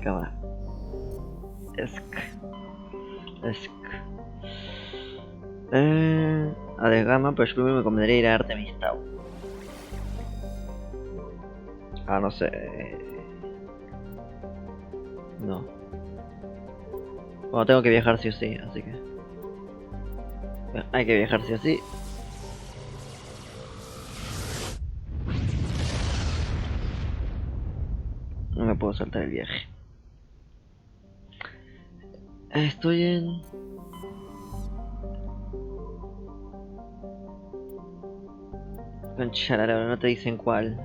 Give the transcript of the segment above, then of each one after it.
cámara. A de gama, pero yo primero me convendría ir a Artemis Tau. Ah, no sé. No. Bueno, tengo que viajar sí o sí, así que... Bueno, hay que viajar sí o sí. No me puedo saltar el viaje. Estoy en... Concha la lora, no te dicen cuál.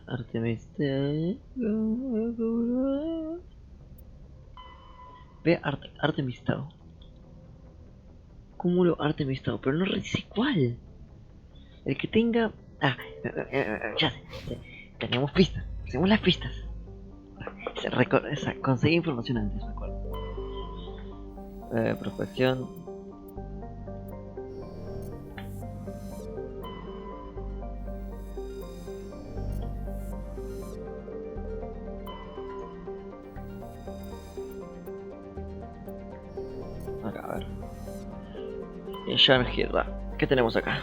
Artemis Tau. Ve Artemis Tau. Cúmulo Artemis Tau, pero no dice cuál. El que tenga... Ah, ya sé. Tenemos pistas. Hacemos las pistas. Conseguí información antes, me acuerdo. Prospección. Acá, a ver. Sharjirra. ¿Qué tenemos acá?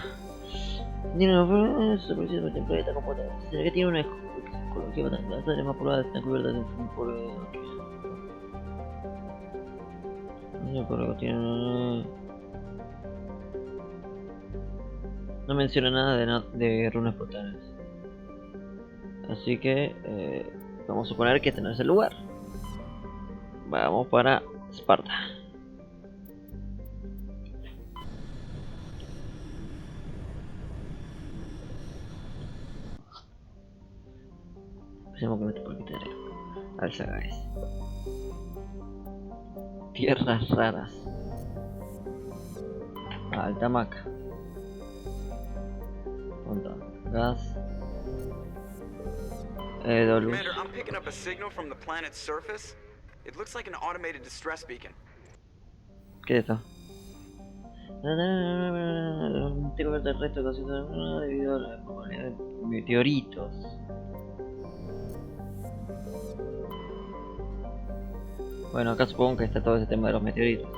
Tiene una superficie templeta con potencia. ¿Será que tiene una ecología bastante? Las áreas más pobladas están cubiertas de un polvo. No menciona nada de runas brutales. Así que vamos a suponer que este no es el lugar. Vamos para Esparta. Pensemos que me estoy por quitar. Alzagaes. Tierras raras. Altamac. Gas. Commander, I'm picking up a signal from the planet's surface. It looks like an automated distress beacon. ¿Qué es esto? Tengo que ver el resto de cosas debido a la probabilidad de meteoritos. Bueno, acá supongo que está todo ese tema de los meteoritos.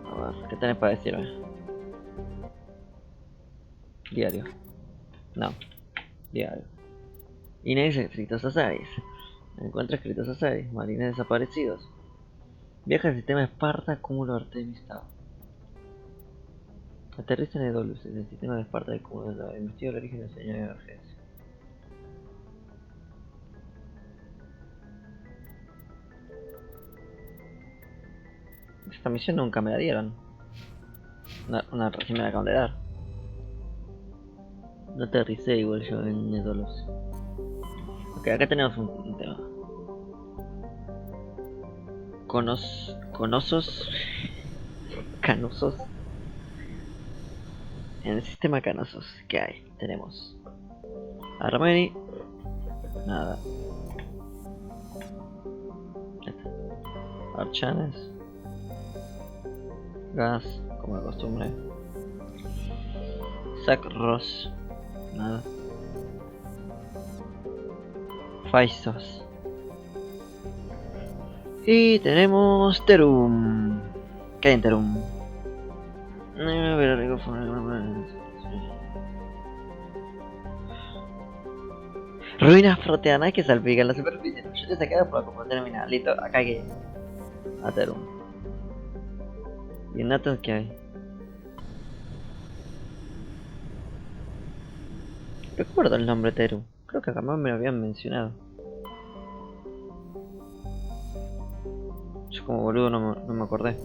A ver, ¿qué tenés para decirme? Diario. No. Diario. Inés escritos a Sais. Encuentra escritos a Sais. Marines desaparecidos. Viaja al sistema Esparta, cúmulo Artemis Tau. Aterriza en Edolus, en el sistema de Esparta del cúmulo de Tau. Investiga el origen de la señal de emergencia. Esta misión nunca me la dieron. Una recién me la acaban de dar. No aterricé igual yo en Edolus. Ok, acá tenemos un tema. Canosos. En el sistema canosos, ¿qué hay? Tenemos Armeni. Nada. Archanes. Gas, como de costumbre. Sacros. Nada. Faistos. Y tenemos Terum. ¿Qué hay en Terum? Ruinas proteanas que salpican la superficie. Yo te saqué por la copa terminal. Listo, acá hay que ir. A Terum. ¿Y en Nathan qué hay? Recuerdo el nombre Terum. Creo que jamás me lo habían mencionado. Yo como boludo no me acordé.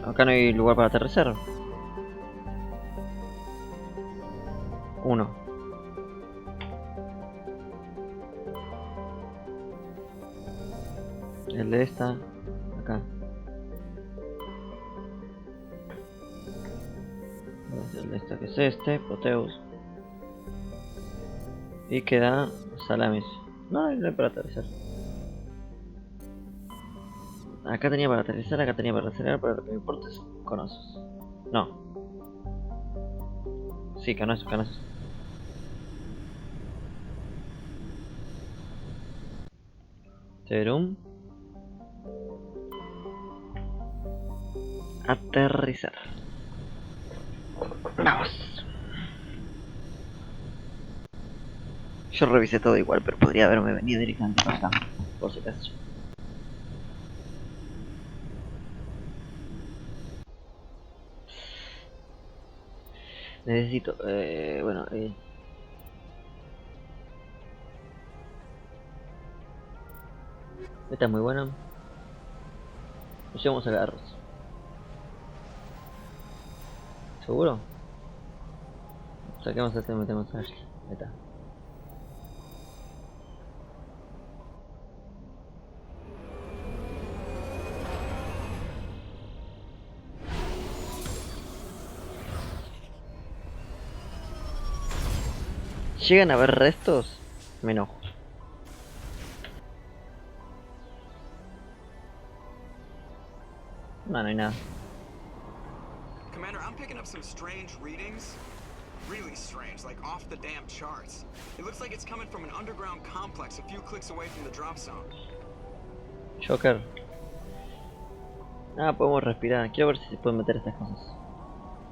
Acá no hay lugar para aterrizar. Uno. El de esta. Acá. El de esta que es este. Proteus. Y queda Salamis. No, no hay para aterrizar. Acá tenía para aterrizar, acá tenía para acelerar, pero lo que me importa es conosos. No. Sí, canosos, canosos. Serum. Aterrizar. Vamos. Yo revisé todo igual, pero podría haberme venido directamente para acá, por si acaso. Necesito, bueno, esta es muy buena. Nos llevamos a agarros. ¿Seguro? Saquemos este y metemos a Ashley. Ahí está. ¿Llegan a ver restos? Me enojo. No, no hay nada. Commander, I'm picking up some strange readings. Really strange, like off the damn charts. It looks like it's coming from an underground complex a few clicks away from the drop zone. Joker. Ah, podemos respirar. Quiero ver si se pueden meter estas cosas.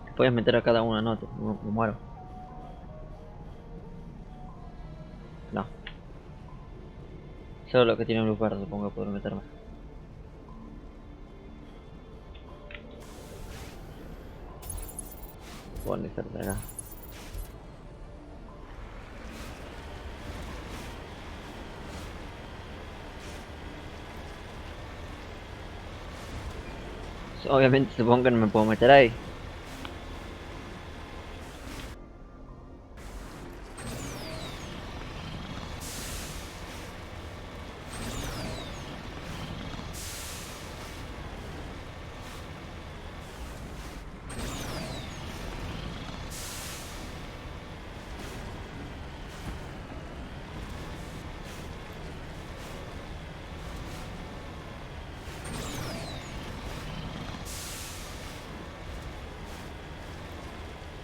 Te puedes meter a cada una, no, me muero. No. Solo lo que tiene luz verde supongo que puedo meterme. Bueno, estar de acá. Obviamente supongo que no me puedo meter ahí.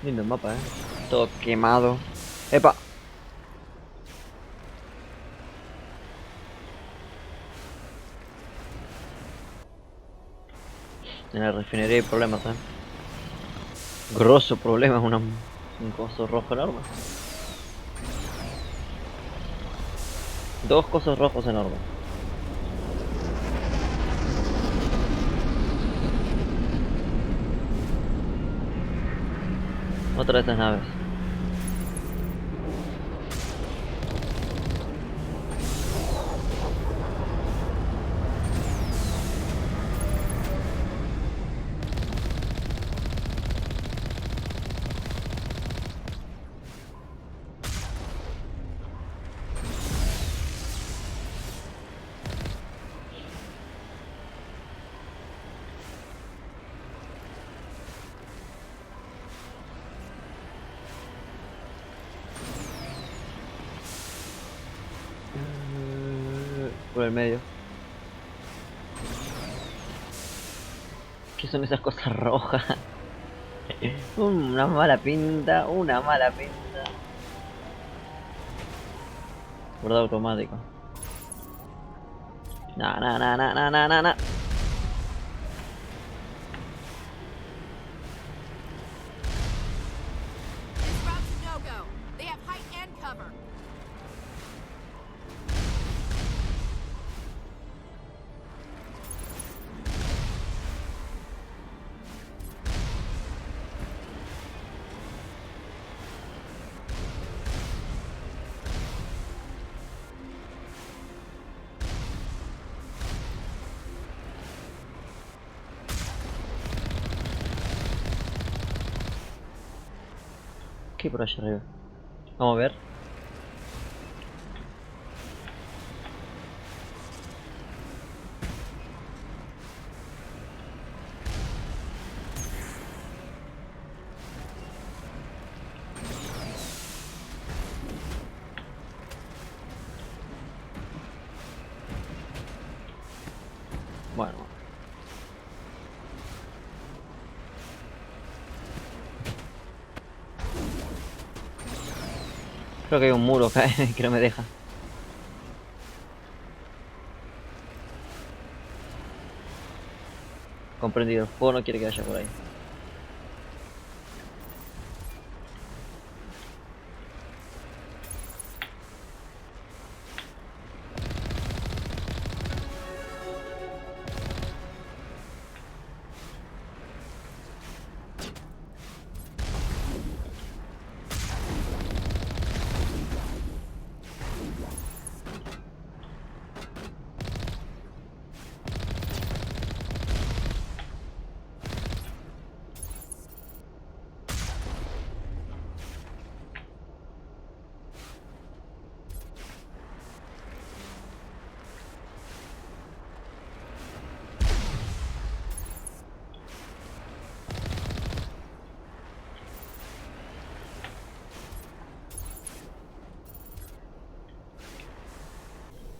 Lindo mapa, todo quemado. ¡Epa! En la refinería hay problemas, Grosso problema, es un coso rojo enorme. Dos cosos rojos enormes. Otra de estas naves. Por el medio. ¿Qué son esas cosas rojas? Una mala pinta, una mala pinta. Guardado automático. Nah, nah, nah, nah, nah, nah, nah, nah. This route's a no-go. They have height and cover. ¿Qué por allá arriba? Vamos a ver. Bueno. Creo que hay un muro acá que no me deja. Comprendido. El juego no quiere que vaya por ahí.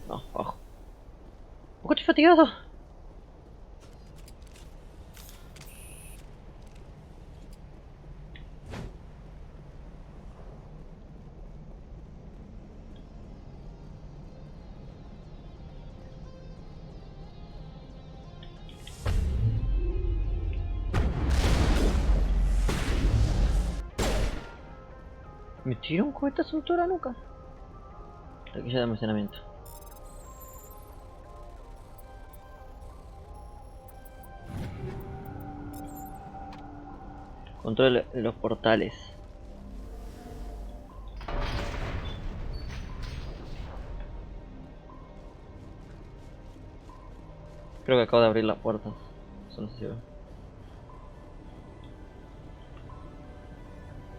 No, abajo. ¿Por qué estoy fatigado? ¿Me tiró un cohete a la nuca? Taquilla de almacenamiento. Control de los portales. Creo que acabo de abrir la puerta. Eso no sirve.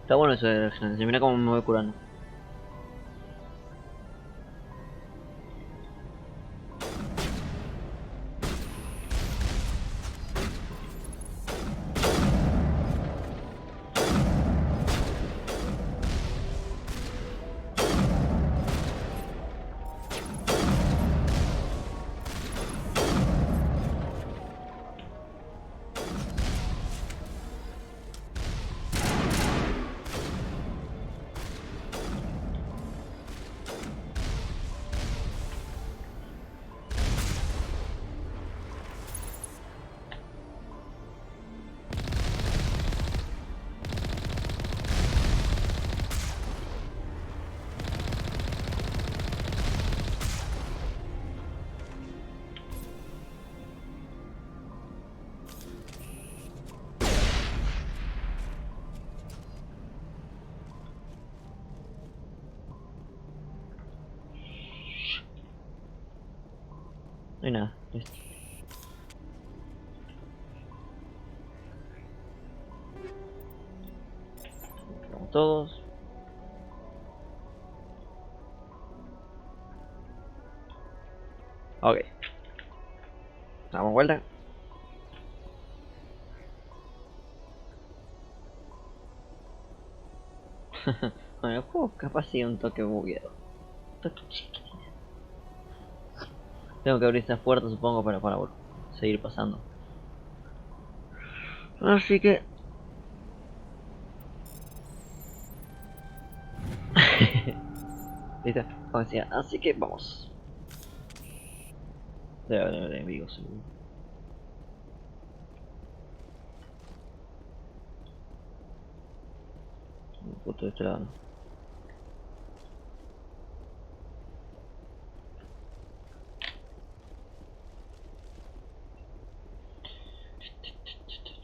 Está bueno eso de la regeneración. Mira cómo me voy curando. No hay nada. Listo. Vamos todos. Ok. Damos vuelta. Bueno, el juego capaz sigue un toque bugueado. Toque chiquitito. Tengo que abrir estas puertas, supongo, para seguir pasando. Así que... ¿Listo? Como decía, así que vamos. Debe haber enemigos, seguro. Justo de este lado.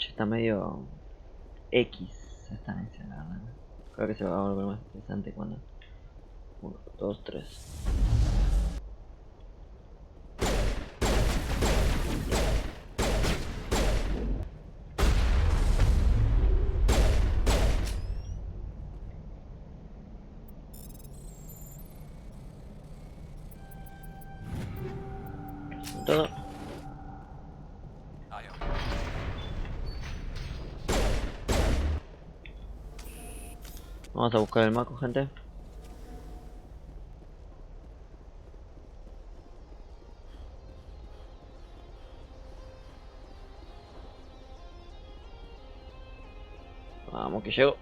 Está medio X esta misión, la verdad. Creo que se va a volver más interesante cuando... 1, 2, 3. todo. Vamos a buscar el maco, gente. Vamos que llego.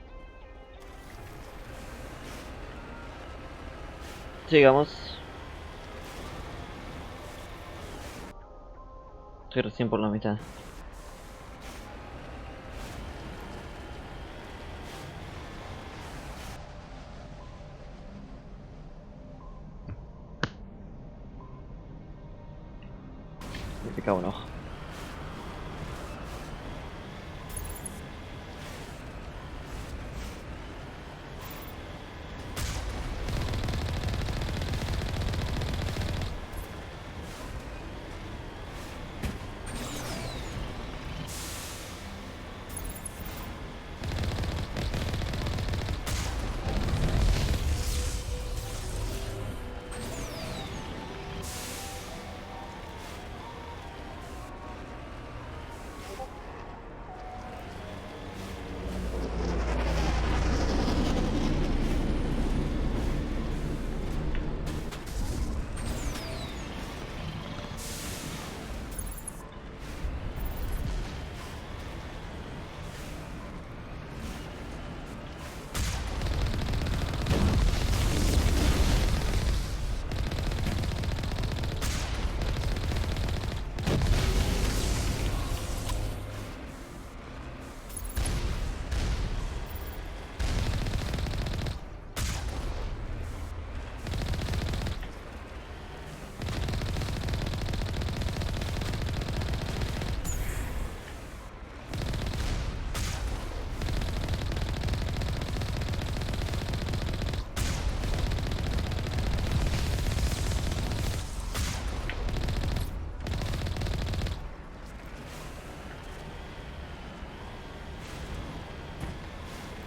Sigamos. Estoy recién por la mitad. Me picaba un ojo.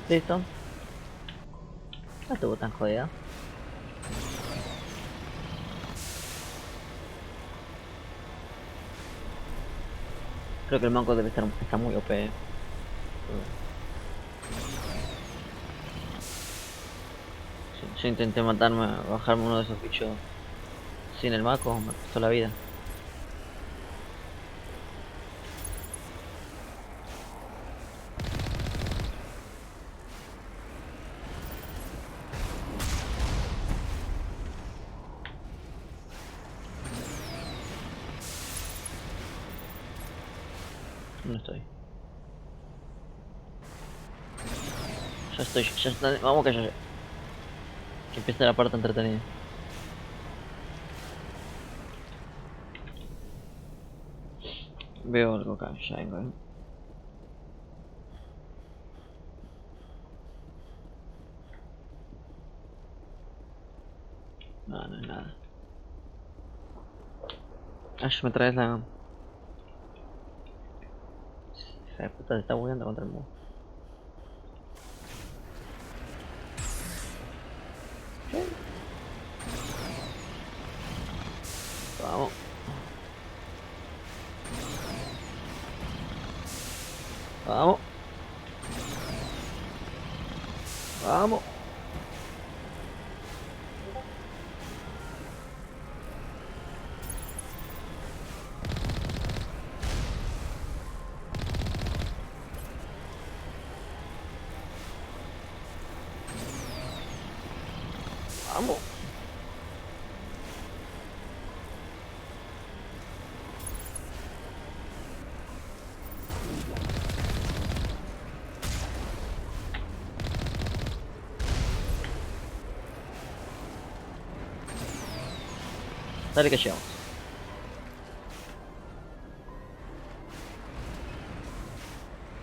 Listo. No estuvo tan jodido. Creo que el manco debe estar está muy OP. Yo intenté matarme, bajarme uno de esos bichos sin el maco, me costó la vida. No estoy. Ya está, vamos que ya. Que empiece la parte entretenida. Veo algo acá, ya vengo, No, no es nada. Ash, me traes la... Hija de puta, se está bugueando contra el muro. Vamos. Vamos. Vamos. Vamos. Dale que llegamos.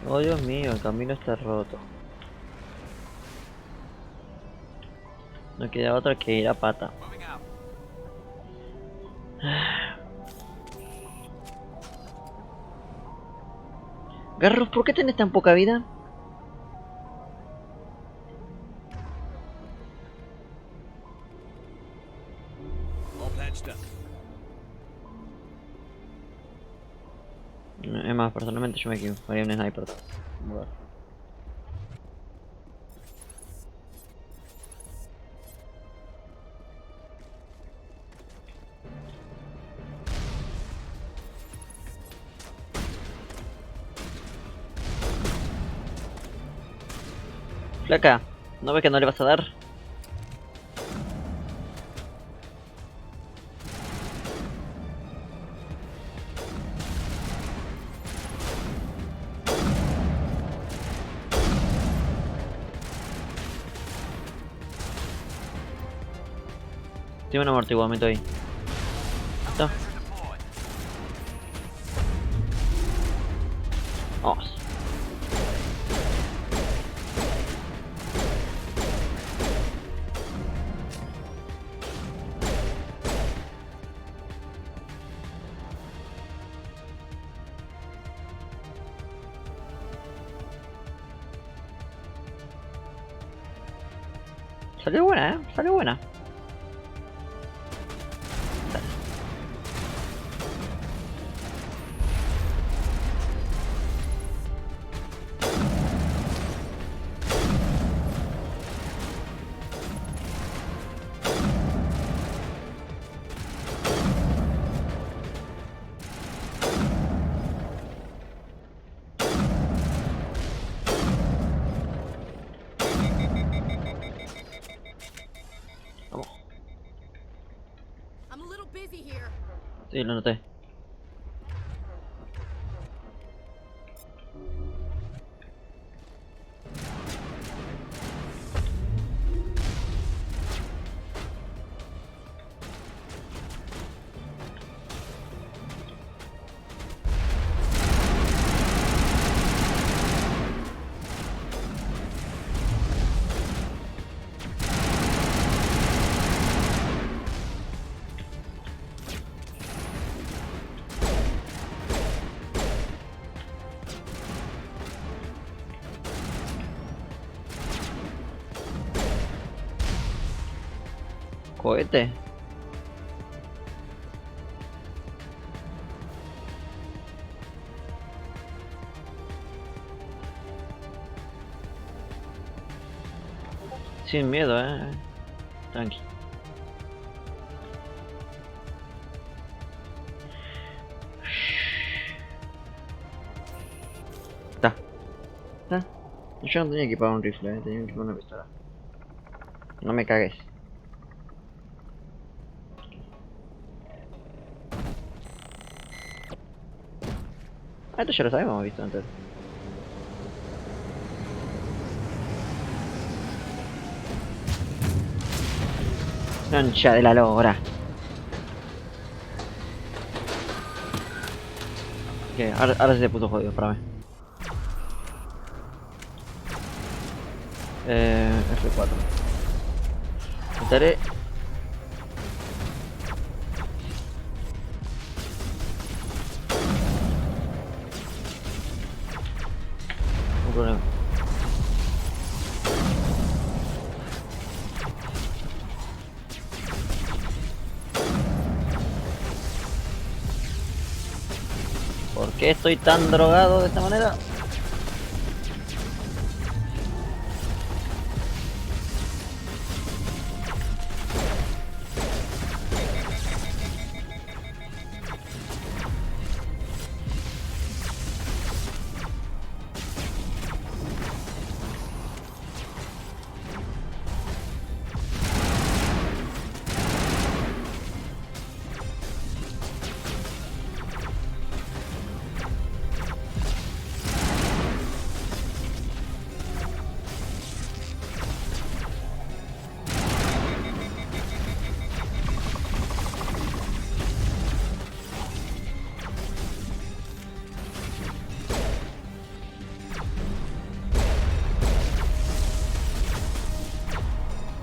Oh Dios mío, el camino está roto. No queda otra que ir a pata. Garros, ¿por qué tenés tan poca vida? Es más, personalmente yo me equivocaría un sniper. Bueno. Flaca, ¿no ves que no le vas a dar? Tiene un amortiguamiento ahí. Está. Vamos. Salió buena, salió buena. Vamos. I'm a little busy here. Sí, lo noté. Cohete. Sin miedo, tranqui. Está. Está. Yo no tenía equipado un rifle, tenía equipado una pistola. No me cagues. Ah, esto ya lo sabemos, visto antes. Concha de la lora. Ok, ahora sí se puso jodido, espérame. F4. Quitaré. No problema. ¿Por qué estoy tan drogado de esta manera?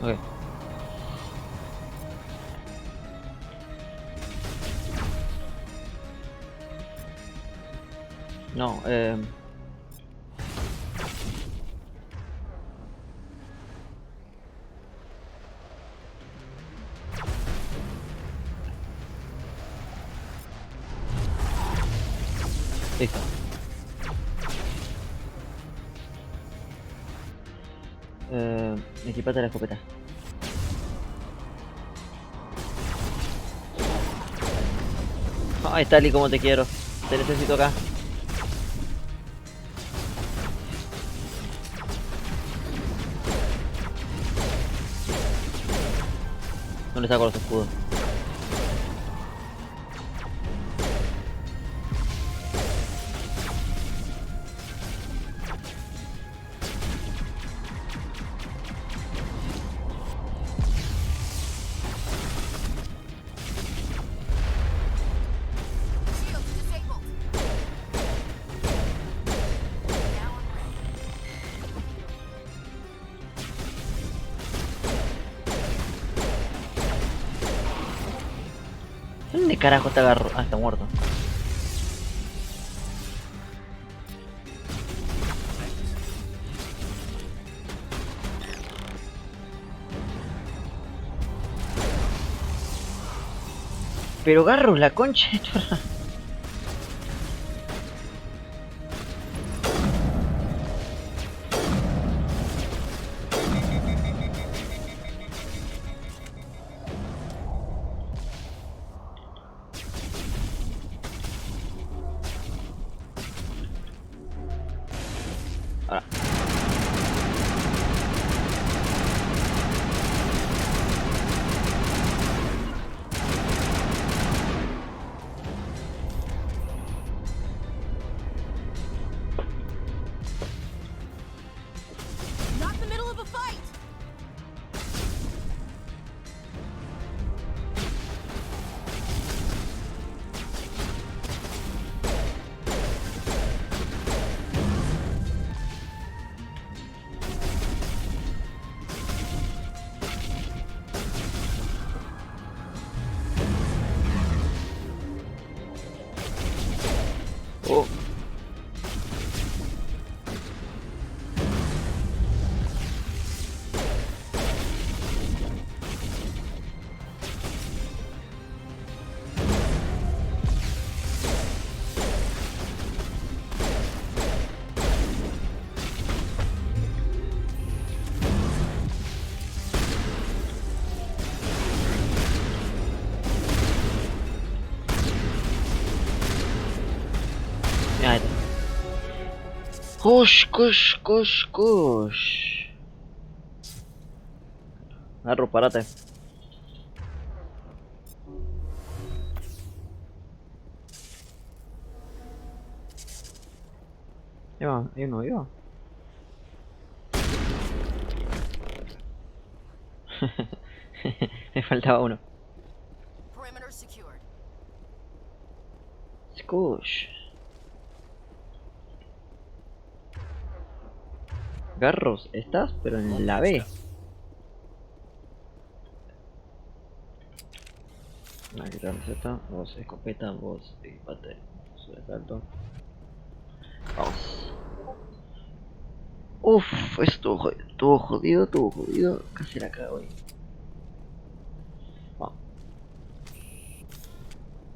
Ok. No, Listo. Equipate la escopeta. Ay, Tali, como te quiero. Te necesito acá. No le saco los escudos. Shields disabled. Now I'm ready. ¿Dónde carajo te agarró? Ah, está muerto. Pero Garrus, la concha de tu hermana. Ahora. Not in the middle of a fight. Oh. Ahí está. Kush, kush, kush, kush. Garrus, parate. Hay uno vivo. Me faltaba uno. Perimeter secured. Scush. Garrus, estás, pero en la B. Aquí está la receta. Vos escopeta, vos equipate. Sube salto. Vamos. Uff, eso estuvo jodido. Estuvo jodido. Casi la cago ahí. Vamos.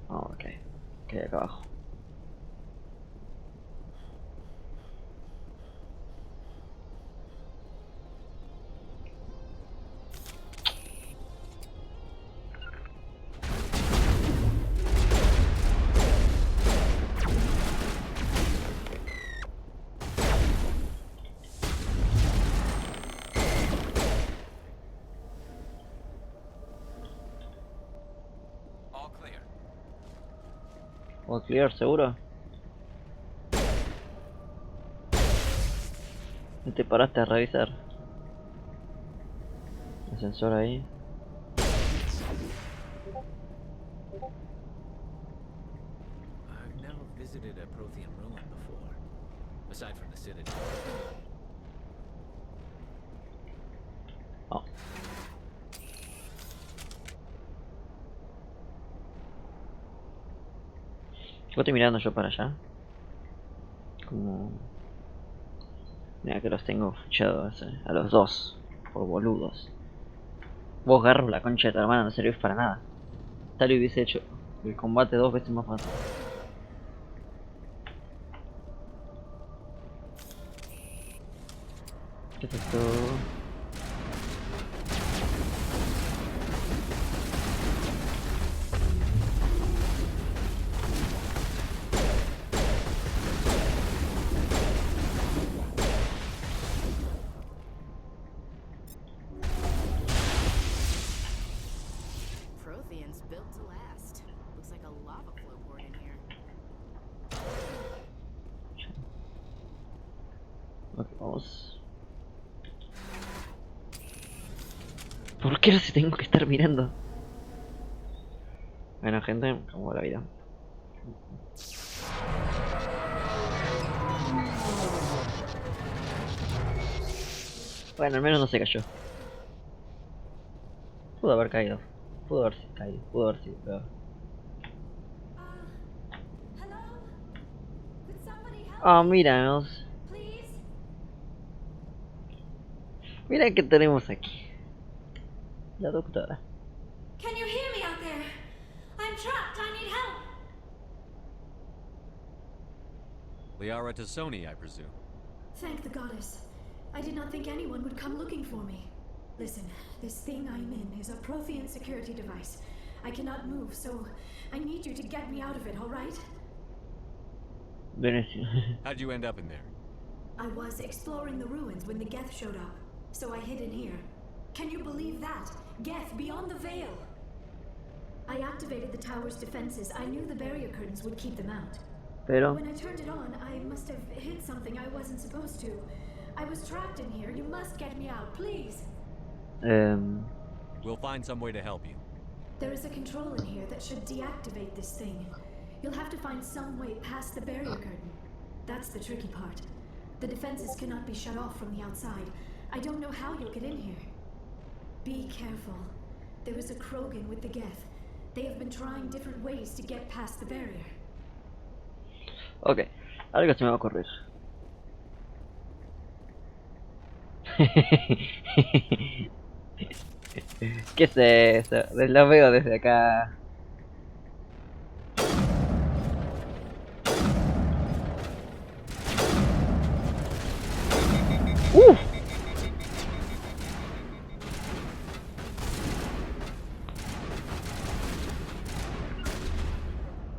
Vamos, ok. Ok, acá abajo. All clear. All clear, seguro. No te paraste a revisar. El sensor ahí. I've never visited a Prothean ruin before, aside from the citadel. Oh. Estoy mirando yo para allá. Como... Mira que los tengo fichados a los dos. Por boludos. Vos Garrus, la concha de tu hermana, no servís para nada. Tal y hubiese hecho el combate 2 veces más fácil. artefacto. Protheans built to last. Looks like a lava flow board in here. Ok, vamos. ¿Por qué no se tengo que estar mirando? Bueno, gente, como la vida. Bueno, al menos no se cayó. Pudo haber caído. Pudo haber caído. Pudo haber sido peor. Hello? Could somebody help Oh, me, míranos. please? Mira que tenemos aquí. La doctora. Can you hear me out there? I'm trapped. I need help. Liara to Sony, I presume. Thank the goddess. I did not think anyone would come looking for me. Listen, this thing I'm in is a Prothean security device. I cannot move, so I need you to get me out of it, alright? Venecia. How'd you end up in there? I was exploring the ruins when the Geth showed up, so I hid in here. Can you believe that? Geth, beyond the veil! I activated the tower's defenses. I knew the barrier curtains would keep them out. Pero When I turned it on, I must have hit something I wasn't supposed to. I was trapped in here. You must get me out, please! We'll find some way to help you. There is a control in here that should deactivate this thing. You'll have to find some way past the barrier curtain. That's the tricky part. The defenses cannot be shut off from the outside. I don't know how you'll get in here. Be careful. There is a Krogan with the Geth. They have been trying different ways to get past the barrier. ok, algo se me va a ocurrir. ¿Qué es eso? Lo veo desde acá. ¡Uf!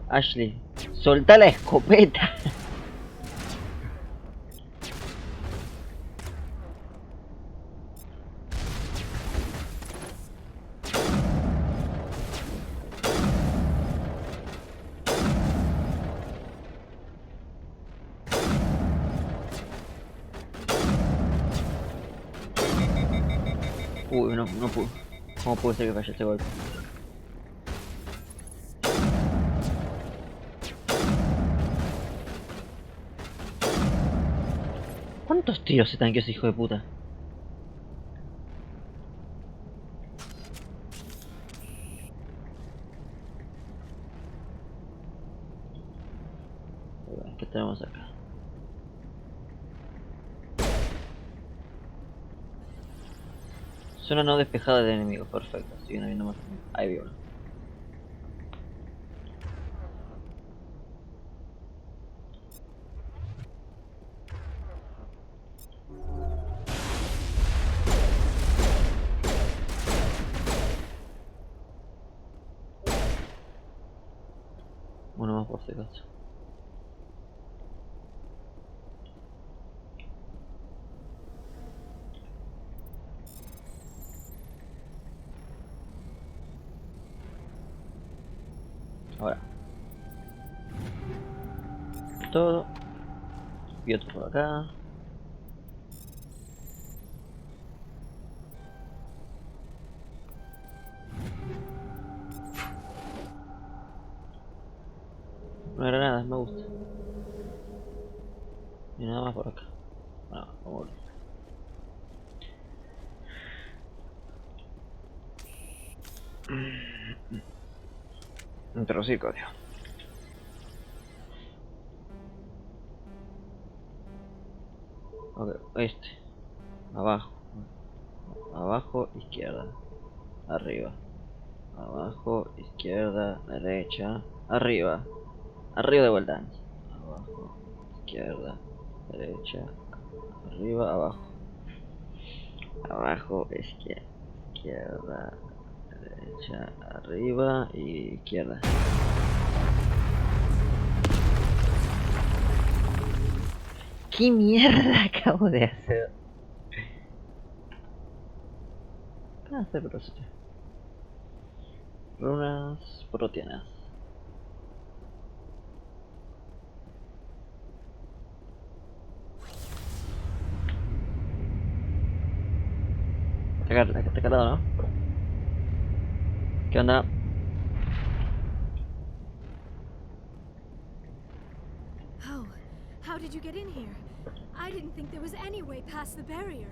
Ashley, soltá la escopeta. Uy, no pude. ¿Cómo puede ser que falle este golpe? ¿Cuántos tiros se tanqueó ese hijo de puta? ¿Qué tenemos acá? Zona no despejada de enemigos, perfecto. Siguen habiendo más. Ahí vi uno. Uno más por si acaso. Ahora. Todo. Y otro por acá. Una granada, me gusta. Y nada más por acá. Bueno, vamos a ver. Introducir código. Ok, este. Abajo. Abajo, izquierda. Arriba. Abajo, izquierda, derecha. Arriba. Arriba de vuelta. Abajo, izquierda, derecha. Arriba, abajo. Abajo, izquierda, derecha, arriba y izquierda. ¿Qué mierda acabo de hacer? Hacer runas proteanas. Está calado, ¿no? ¿Qué onda? How did you get in here? I didn't think there was any way past the barrier.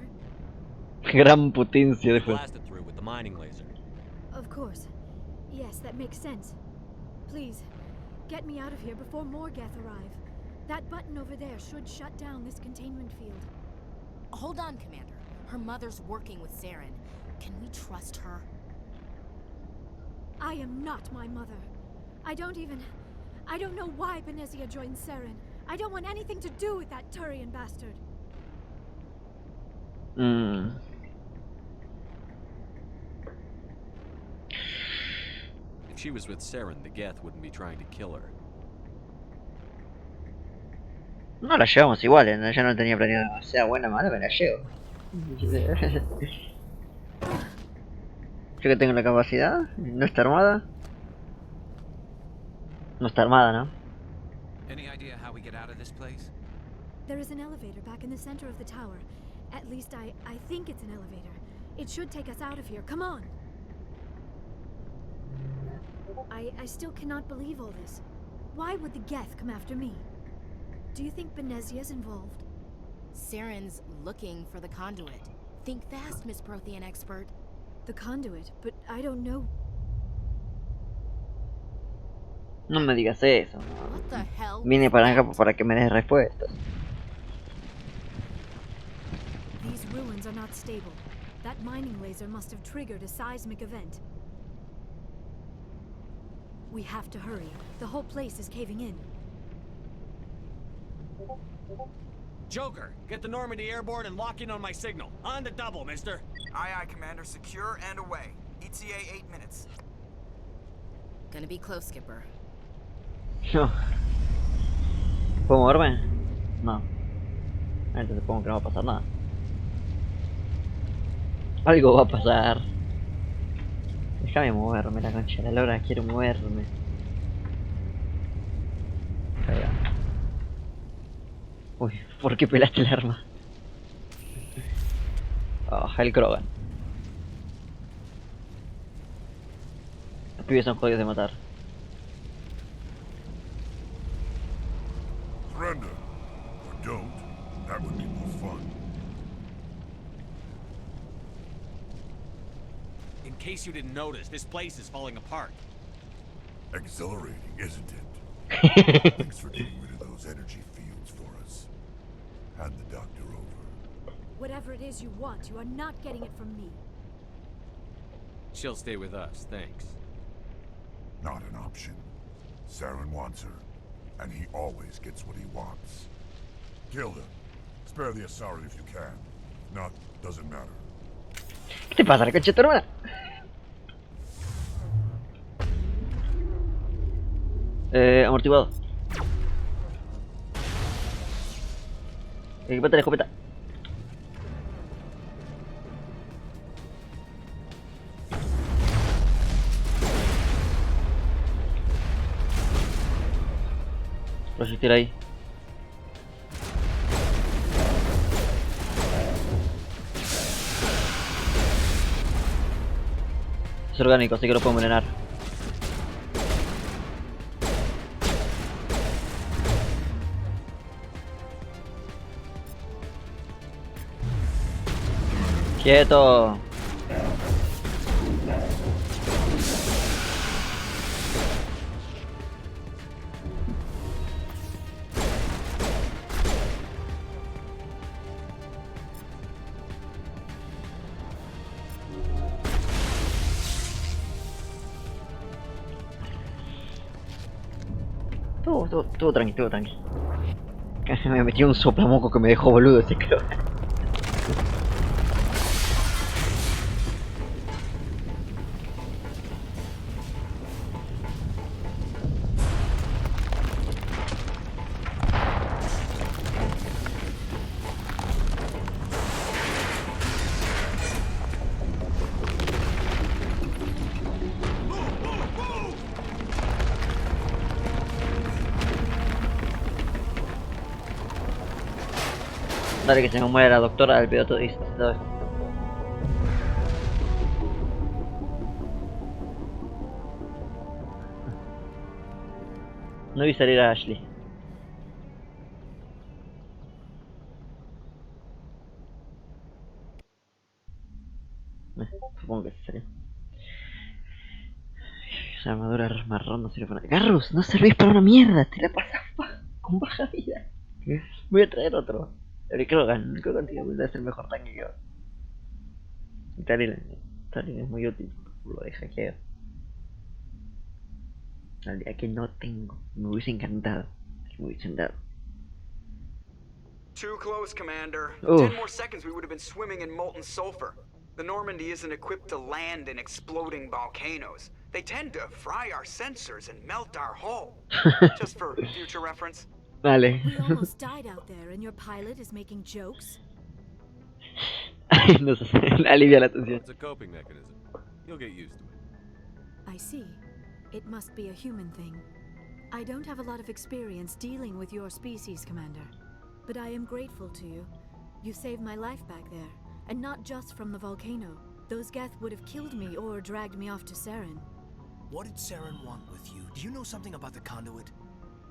Gran potencia de We juego. blasted through with the mining laser. Of course. Yes, that makes sense. Please, get me out of here before more Geth arrive. That button over there should shut down this containment field. Hold on, Commander. Her mother's working with Saren. Can we trust her? I am not my mother. I don't know why Benezia joined Saren. I don't want anything to do with that Turian bastard. If she was with Saren, the Geth wouldn't be trying to kill her. No la llevamos igual, ¿no? Yo no tenía planeado que sea buena o mala, pero la llevo. Yo que tengo la capacidad, no está armada. No está armada, ¿no? Any idea how we get out of this place? There is an elevator back in the center of the tower. At least I think it's an elevator. It should take us out of here. Come on! I still cannot believe all this. Why would the Geth come after me? Do you think Benezia's involved? Saren's looking for the conduit. Think fast, Miss Prothean expert. The conduit, but I don't know. No me digas eso. What the hell? Vine para acá para que me des respuestas. These ruins are not stable. That mining laser must have triggered a seismic event. We have to hurry. The whole place is caving in. Joker, get the Normandy airborne and lock in on my signal. On the double, mister. Aye, aye, Commander. Secure and away. ETA 8 minutes. Gonna be close, Skipper. No. ¿Puedo moverme? No. Entonces supongo que no va a pasar nada. Algo va a pasar. Déjame moverme, la concha de la lora, quiero moverme. Ahí va. Uy, ¿por qué pelaste el arma? Oh, el Krogan. Los pibes son jodidos de matar. Surrender. Or don't. That would be more fun. In case you didn't notice, this place is falling apart. Exhilarating, isn't it? Thanks for getting rid of those energy fields for us. Hand the doctor over. Whatever it is you want, you are not getting it from me. She'll stay with us, thanks. Not an option. Saren wants her, and he always gets what he wants. Kill him. Spare the Asari if you can. If not, doesn't matter. ¿Qué te pasa, la concha de tu hermana? Amortiguado. Equipate la escopeta. Resistir ahí. Es orgánico, así que lo puedo envenenar. ¡Quieto! Todo tranqui, todo tranqui. Casi me metí un soplamoco que me dejó boludo ese creo. Dale, que se me muere la doctora del piloto dice, ¿sabes? No vi salir a Ashley. Supongo que se salió. Esa armadura marrón no sirve para nada. Garrus, no servís para una mierda, te la pasas con baja vida. Voy a traer otro. Creo que contigo debe ser el mejor tanque que yo. Talin es muy útil, lo de hackeo. Al día que no tengo, me hubiese encantado. Me hubiesen dado. Too close, Commander. Oof. 10 more seconds we would have been swimming in molten sulfur. The Normandy isn't equipped to land in exploding volcanoes. They tend to fry our sensors and melt our hull. Just for future reference. Vale. We almost died out there, and your pilot is making jokes? No sé, alivia la tensión. It's a coping mechanism. You'll get used to it. I see. It must be a human thing. I don't have a lot of experience dealing with your species, Commander. But I am grateful to you. You saved my life back there, and not just from the volcano. Those Geth would have killed me or dragged me off to Saren. What did Saren want with you? Do you know something about the conduit?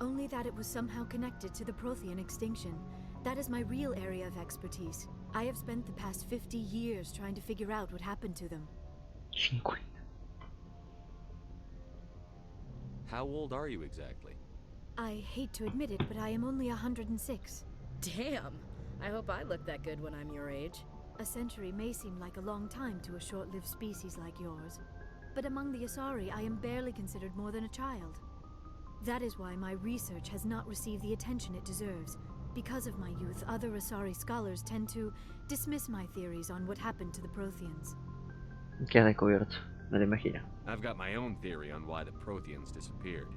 Only that it was somehow connected to the Prothean extinction. That is my real area of expertise. I have spent the past 50 years trying to figure out what happened to them. 50. How old are you exactly? I hate to admit it, but I am only 106. Damn. I hope I look that good when I'm your age. A century may seem like a long time to a short-lived species like yours. But among the Asari, I am barely considered more than a child. That is why my research has not received the attention it deserves. Because of my youth, other Asari scholars tend to dismiss my theories on what happened to the Protheans. ¿Qué has descubierto? Me lo imagino. I've got my own theory on why the Protheans disappeared.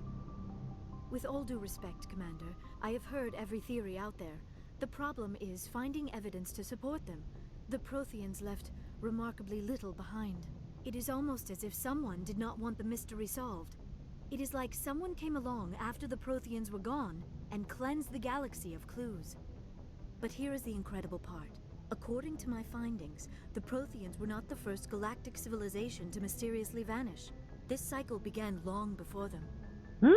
With all due respect, Commander, I have heard every theory out there. The problem is finding evidence to support them. The Protheans left remarkably little behind. It is almost as if someone did not want the mystery solved. It is like someone came along after the Protheans were gone and cleansed the galaxy of clues. But here is the incredible part. According to my findings, the Protheans were not the first galactic civilization to mysteriously vanish. This cycle began long before them.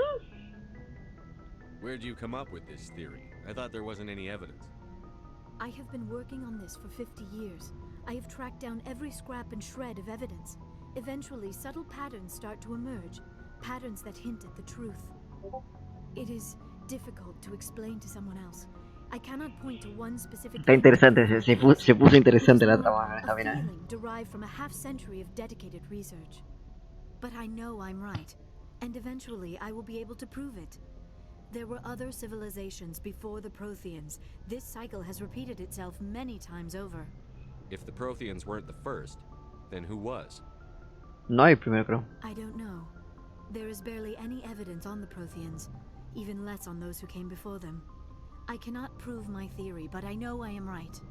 Where'd you come up with this theory? I thought there wasn't any evidence. I have been working on this for 50 years. I have tracked down every scrap and shred of evidence. Eventually, subtle patterns start to emerge. Patterns that hint at the truth. It is difficult to explain to someone else. I cannot point to one specific. Está interesante, se puso interesante la trama esta mina. Feeling derived from a half-century of dedicated research. But I know I'm right, and eventually I will be able to prove it. There were other civilizations before the Protheans. This cycle has repeated itself many times over. If the Protheans weren't the first, then who was? No hay primero, creo. I don't know. There is barely any evidence on the Protheans, even less on those who came before them. I cannot prove my theory, but I know I am right.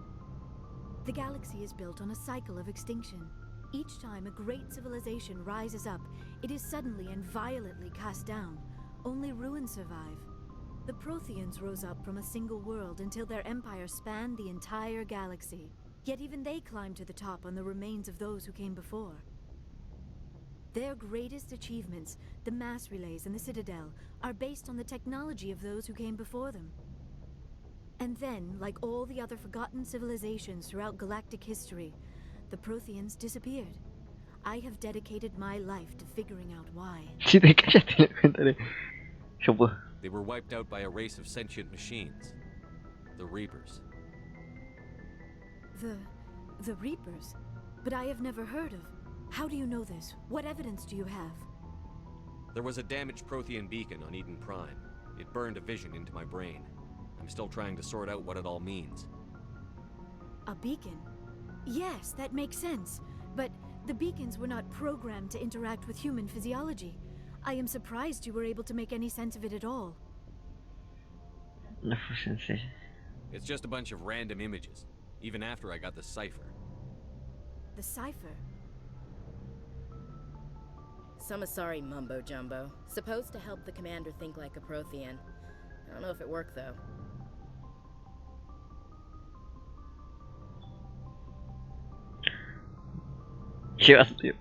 The galaxy is built on a cycle of extinction. Each time a great civilization rises up, it is suddenly and violently cast down. Only ruins survive. The Protheans rose up from a single world until their empire spanned the entire galaxy. Yet even they climbed to the top on the remains of those who came before. Their greatest achievements, the mass relays and the Citadel, are based on the technology of those who came before them. And then, like all the other forgotten civilizations throughout galactic history, the Protheans disappeared. I have dedicated my life to figuring out why. Si te callas te lo contaré. Yo puedo. They were wiped out by a race of sentient machines. The Reapers. The Reapers? But I have never heard of. How do you know this? What evidence do you have? There was a damaged Prothean beacon on Eden Prime. It burned a vision into my brain. I'm still trying to sort out what it all means. A beacon? Yes, that makes sense. But the beacons were not programmed to interact with human physiology. I am surprised you were able to make any sense of it at all. No fue sencillo. It's just a bunch of random images, even after I got the cipher. The cipher? Some Asari mumbo-jumbo. Supposed to help the commander think like a Prothean. I don't know if it worked, though. ¿Qué vas, tío?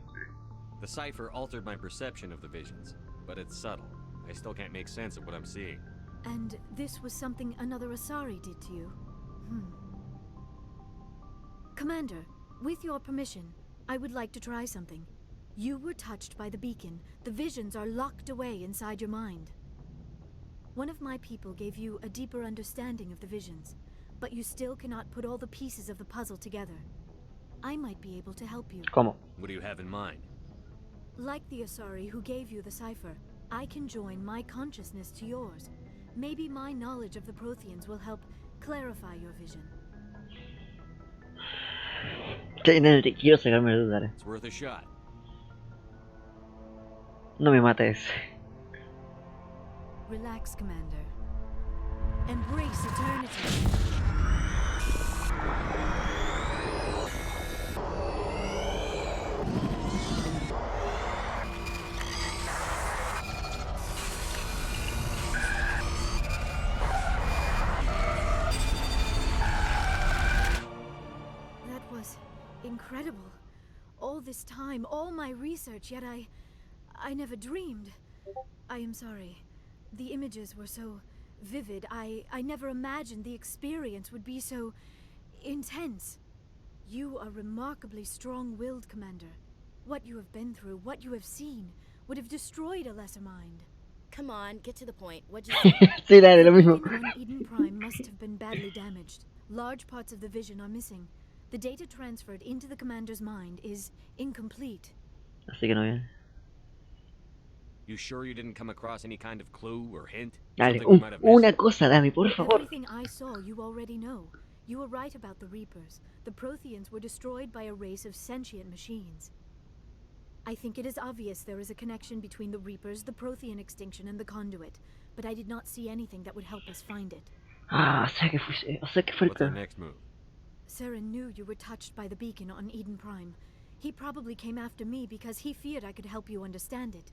The cipher altered my perception of the visions, but it's subtle. I still can't make sense of what I'm seeing. And this was something another Asari did to you? Commander, with your permission, I would like to try something. You were touched by the beacon. The visions are locked away inside your mind. One of my people gave you a deeper understanding of the visions, but you still cannot put all the pieces of the puzzle together. I might be able to help you. ¿Cómo? What do you have in mind? Like the Asari who gave you the cipher, I can join my consciousness to yours. Maybe my knowledge of the Protheans will help clarify your vision. Quiero sacarme de dudas. It's worth a shot. No me mates. Relax, Commander. Embrace eternity. That was incredible. All this time, all my research, yet I never dreamed. I am sorry. The images were so vivid. I never imagined the experience would be so intense. You are remarkably strong-willed, Commander. What you have been through, what you have seen, would have destroyed a lesser mind. Come on, get to the point. What'd you say? Sí, dale, lo mismo. The beacon on Eden Prime must have been badly damaged. Large parts of the vision are missing. The data transferred into the Commander's mind is incomplete. Así que no viene. You sure you didn't come across any kind of clue or hint? Dale, Something we might have una missed? cosa, Dami, por favor. Everything I saw you already know. You were right about the Reapers. The Protheans were destroyed by a race of sentient machines. I think it is obvious there is a connection between the Reapers, the Prothean extinction, and the Conduit, but I did not see anything that would help us find it. Ah, o sea que fue el What's our peor. next move? Saren knew you were touched by the beacon on Eden Prime. He probably came after me because he feared I could help you understand it.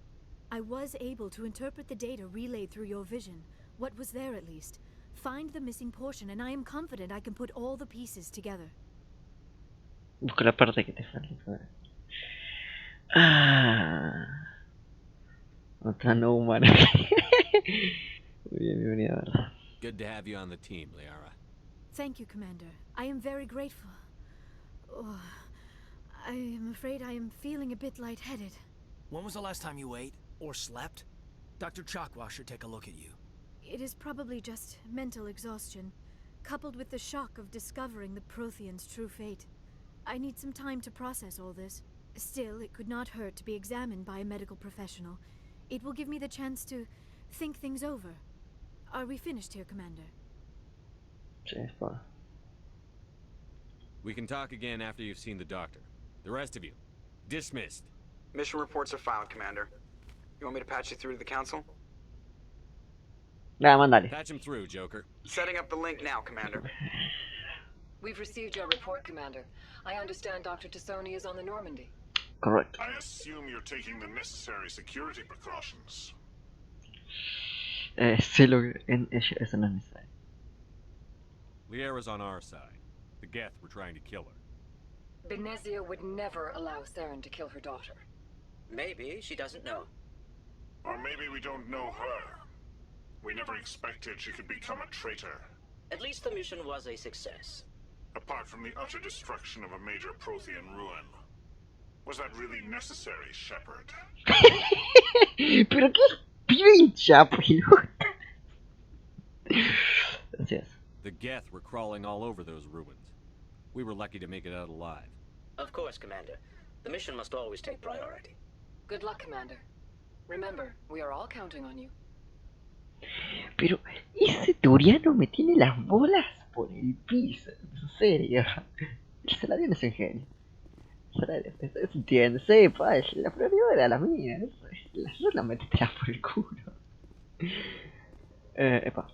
I was able to interpret the data relayed through your vision, what was there at least, find the missing portion, and I am confident I can put all the pieces together. Busca la parte que te falta. Ah, otra no humana. Muy bien, bienvenida, ¿verdad? Good to have you on the team, Liara. Thank you, Commander. I am very grateful. Oh, I am afraid I am feeling a bit lightheaded. When was the last time you ate? Or slept? Dr. Chakwa should take a look at you. It is probably just mental exhaustion, coupled with the shock of discovering the Prothean's true fate. I need some time to process all this. Still, it could not hurt to be examined by a medical professional. It will give me the chance to think things over. Are we finished here, Commander? Sí, es para. We can talk again after you've seen the doctor. The rest of you, dismissed. Mission reports are filed, Commander. You want me to patch you through to the Council? Nada, mandale. Patch him through, Joker. Setting up the link now, Commander. We've received your report, Commander. I understand Dr. Tassoni is on the Normandy. Correcto. I assume you're taking the necessary security precautions. Sé lo que... Eso no es necesario. Liara's on our side. The Geth were trying to kill her. Benezia would never allow Saren to kill her daughter. Maybe she doesn't know. Or maybe we don't know her. We never expected she could become a traitor. At least the mission was a success. Apart from the utter destruction of a major Prothean ruin. Was that really necessary, Shepard? Pero qué pincha, pelota. Gracias. The Geth were crawling all over those ruins. We were lucky to make it out alive. Of course, Commander. The mission must always take priority. Good luck, Commander. Remember, we are all counting on you. Pero ese Turiano me tiene las bolas por el piso. En serio. El Saladino es un genio. Se entiende, sepa, la prioridad era la mía. Las otras métetelas por el culo. Epa.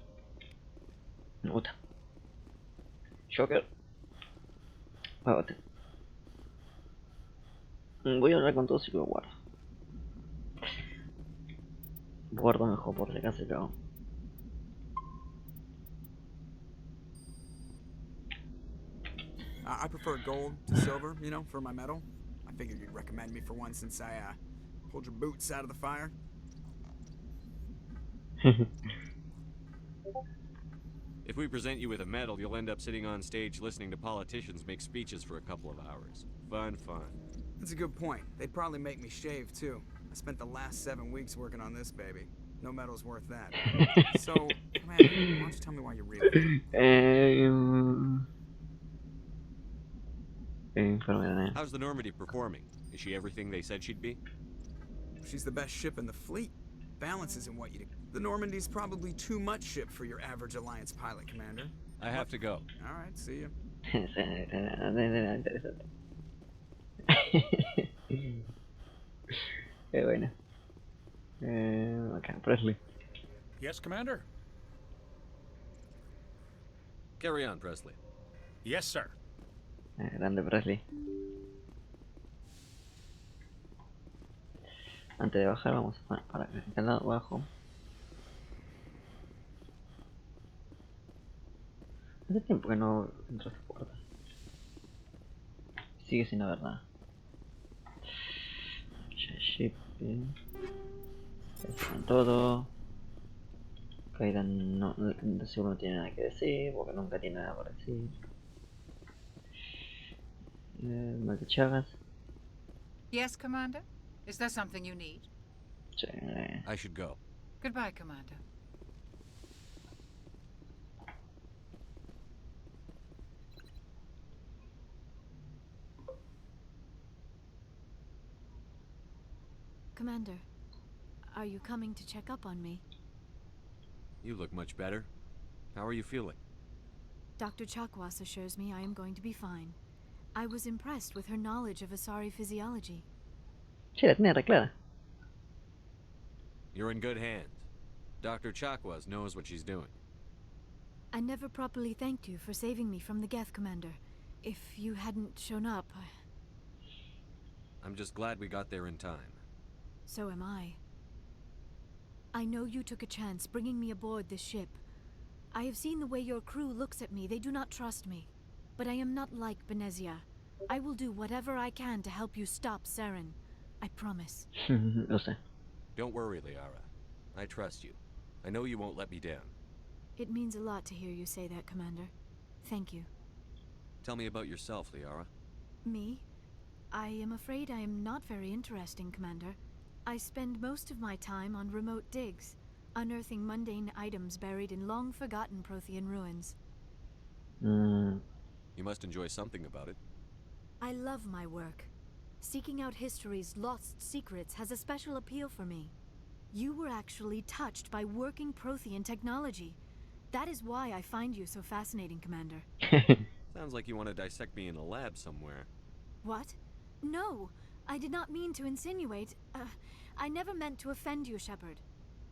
Me gusta. Joker. Vámonos. Voy a hablar con todos y lo guardo. Guardo mejor por si acaso lo hago. I prefer gold to silver, you know, for my metal. I figured you'd recommend me for one since I, pulled your boots out of the fire. If we present you with a medal, you'll end up sitting on stage listening to politicians make speeches for a couple of hours. Fun. That's a good point. They'd probably make me shave, too. I spent the last 7 weeks working on this baby. No medal's worth that. So, Commander, why don't you tell me why you're really Enfermedad. How's the Normandy performing? Is she everything they said she'd be? She's the best ship in the fleet. Balance isn't what you do. The Normandy's probably too much ship for your average Alliance pilot, Commander. I have to go. Alright, see ya. Interesante. Qué bueno. Acá, Presley. Yes, Commander? Carry on, Presley. Yes, sir. Grande Presley. Antes de bajar vamos para el lado abajo. Hace tiempo que no entro a esta puerta. Sigue sin haber nada. Shipping. Todo. Kaidan no, seguro no tiene nada que decir, porque nunca tiene nada para decir. Chagas. Yes, Commander? Is there something you need? I should go. Goodbye, Commander. Commander, are you coming to check up on me? You look much better. How are you feeling? Dr. Chakwas assures me I am going to be fine. I was impressed with her knowledge of Asari physiology. Sí, la tenía re clara. You're in good hands. Dr. Chakwas knows what she's doing. I never properly thanked you for saving me from the Geth, Commander. If you hadn't shown up, I'm just glad we got there in time. So am I. I know you took a chance bringing me aboard this ship. I have seen the way your crew looks at me. They do not trust me. But I am not like Benezia. I will do whatever I can to help you stop Saren. I promise. Lo sé. Don't worry, Liara. I trust you. I know you won't let me down. It means a lot to hear you say that, Commander. Thank you. Tell me about yourself, Liara. Me? I am afraid I am not very interesting, Commander. I spend most of my time on remote digs, unearthing mundane items buried in long-forgotten Prothean ruins. You must enjoy something about it. I love my work. Seeking out history's lost secrets has a special appeal for me. You were actually touched by working Prothean technology. That is why I find you so fascinating, Commander. Sounds like you want to dissect me in a lab somewhere. What? No, I did not mean to insinuate. I never meant to offend you, Shepard.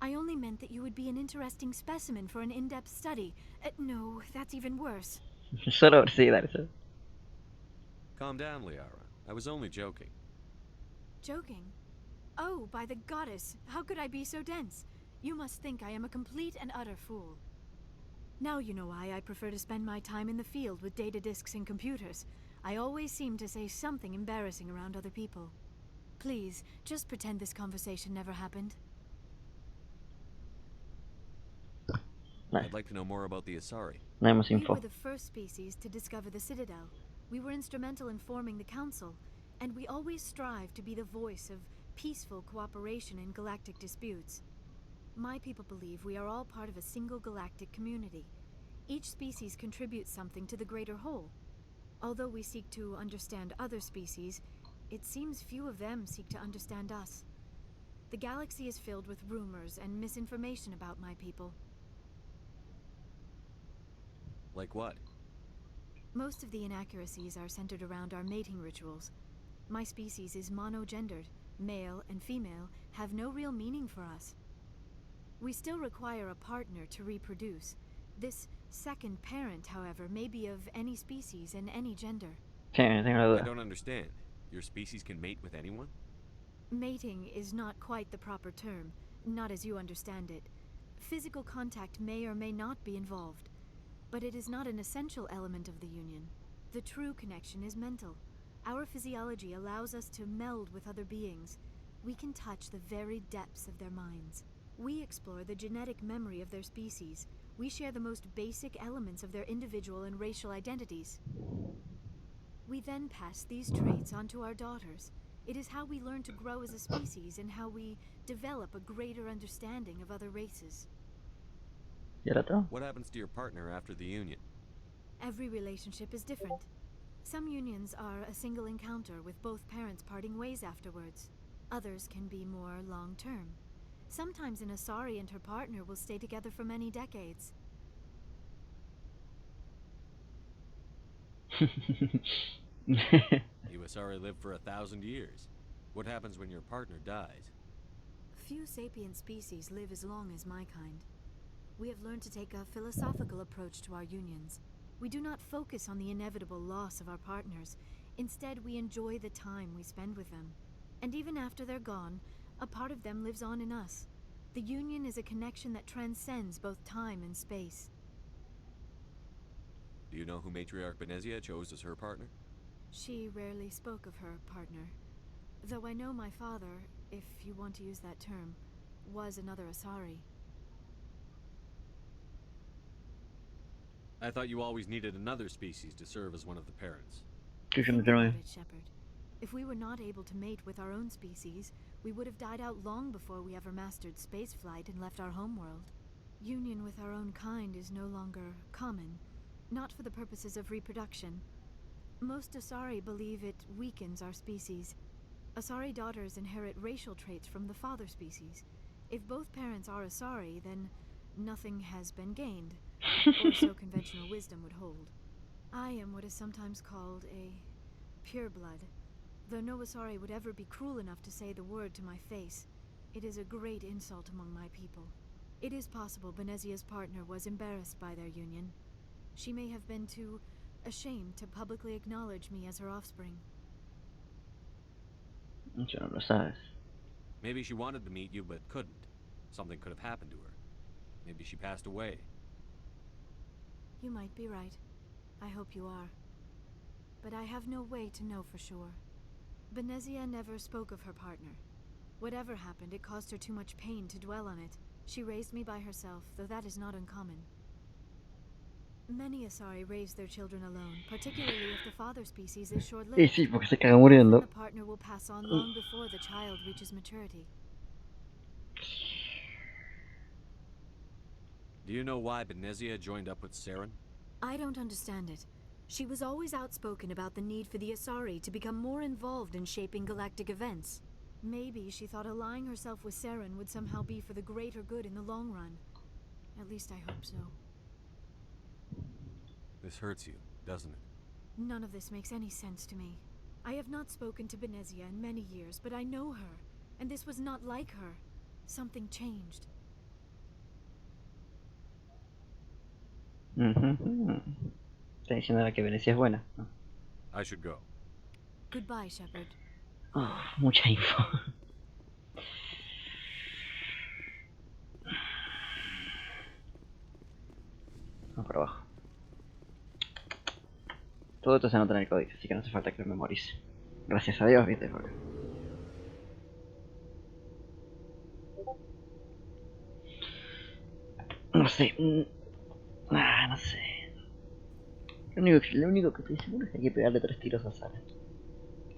I only meant that you would be an interesting specimen for an in-depth study. No, that's even worse. Solo sí, eso. Calm down, Liara. I was only joking. Joking? Oh, by the goddess, how could I be so dense? You must think I am a complete and utter fool. Now you know why I prefer to spend my time in the field with data disks and computers. I always seem to say something embarrassing around other people. Please, just pretend this conversation never happened. I'd like to know more about the Asari. No hay más We info. were the first species to discover the Citadel. We were instrumental in forming the Council, and we always strive to be the voice of peaceful cooperation in galactic disputes. My people believe we are all part of a single galactic community. Each species contributes something to the greater whole. Although we seek to understand other species, it seems few of them seek to understand us. The galaxy is filled with rumors and misinformation about my people. Like what? Most of the inaccuracies are centered around our mating rituals. My species is monogendered. Male and female have no real meaning for us. We still require a partner to reproduce. This second parent, however, may be of any species and any gender. Sí, tengo la I duda. don't understand. Your species can mate with anyone? Mating is not quite the proper term, not as you understand it. Physical contact may or may not be involved, but it is not an essential element of the union. The true connection is mental. Our physiology allows us to meld with other beings. We can touch the very depths of their minds. We explore the genetic memory of their species. We share the most basic elements of their individual and racial identities. We then pass these traits on to our daughters. It is how we learn to grow as a species and how we develop a greater understanding of other races. What happens to your partner after the union? Every relationship is different. Some unions are a single encounter with both parents parting ways afterwards. Others can be more long-term. Sometimes an Asari and her partner will stay together for many decades. You Asari live for 1,000 years. What happens when your partner dies? Few sapient species live as long as my kind. We have learned to take a philosophical approach to our unions. We do not focus on the inevitable loss of our partners. Instead, we enjoy the time we spend with them. And even after they're gone, a part of them lives on in us. The union is a connection that transcends both time and space. Do you know who Matriarch Benezia chose as her partner? She rarely spoke of her partner. Though I know my father, if you want to use that term, was another Asari. I thought you always needed another species to serve as one of the parents. Think about it, Shepard. If we were not able to mate with our own species, we would have died out long before we ever mastered spaceflight and left our homeworld. Union with our own kind is no longer common, not for the purposes of reproduction. Most Asari believe it weakens our species. Asari daughters inherit racial traits from the father species. If both parents are Asari, then nothing has been gained, or so conventional wisdom would hold. I am what is sometimes called a pureblood. Though no Asari would ever be cruel enough to say the word to my face, it is a great insult among my people. It is possible Benezia's partner was embarrassed by their union. She may have been too ashamed to publicly acknowledge me as her offspring. Maybe she wanted to meet you but couldn't. Something could have happened to her. Maybe she passed away. You might be right. I hope you are. But I have no way to know for sure. Benezia never spoke of her partner. Whatever happened, it caused her too much pain to dwell on it. She raised me by herself, though that is not uncommon. Many Asari raise their children alone, particularly if the father species is short-lived. Sí, porque se caga muriendo. The partner will pass on long before the child reaches maturity. Do you know why Benezia joined up with Saren? I don't understand it. She was always outspoken about the need for the Asari to become more involved in shaping galactic events. Maybe she thought allying herself with Saren would somehow be for the greater good in the long run. At least I hope so. This hurts you, doesn't it? None of this makes any sense to me. I have not spoken to Benezia in many years, but I know her, and this was not like her. Something changed. Está diciendo que Venecia es buena. I should go. Goodbye, Shepard. Oh, mucha info. Vamos por abajo. Todo esto se anota en el código, así que no hace falta que lo memorice. Gracias a Dios, viste, porque... No sé. No sé. Lo único que estoy seguro es que hay que pegarle 3 tiros a Sara.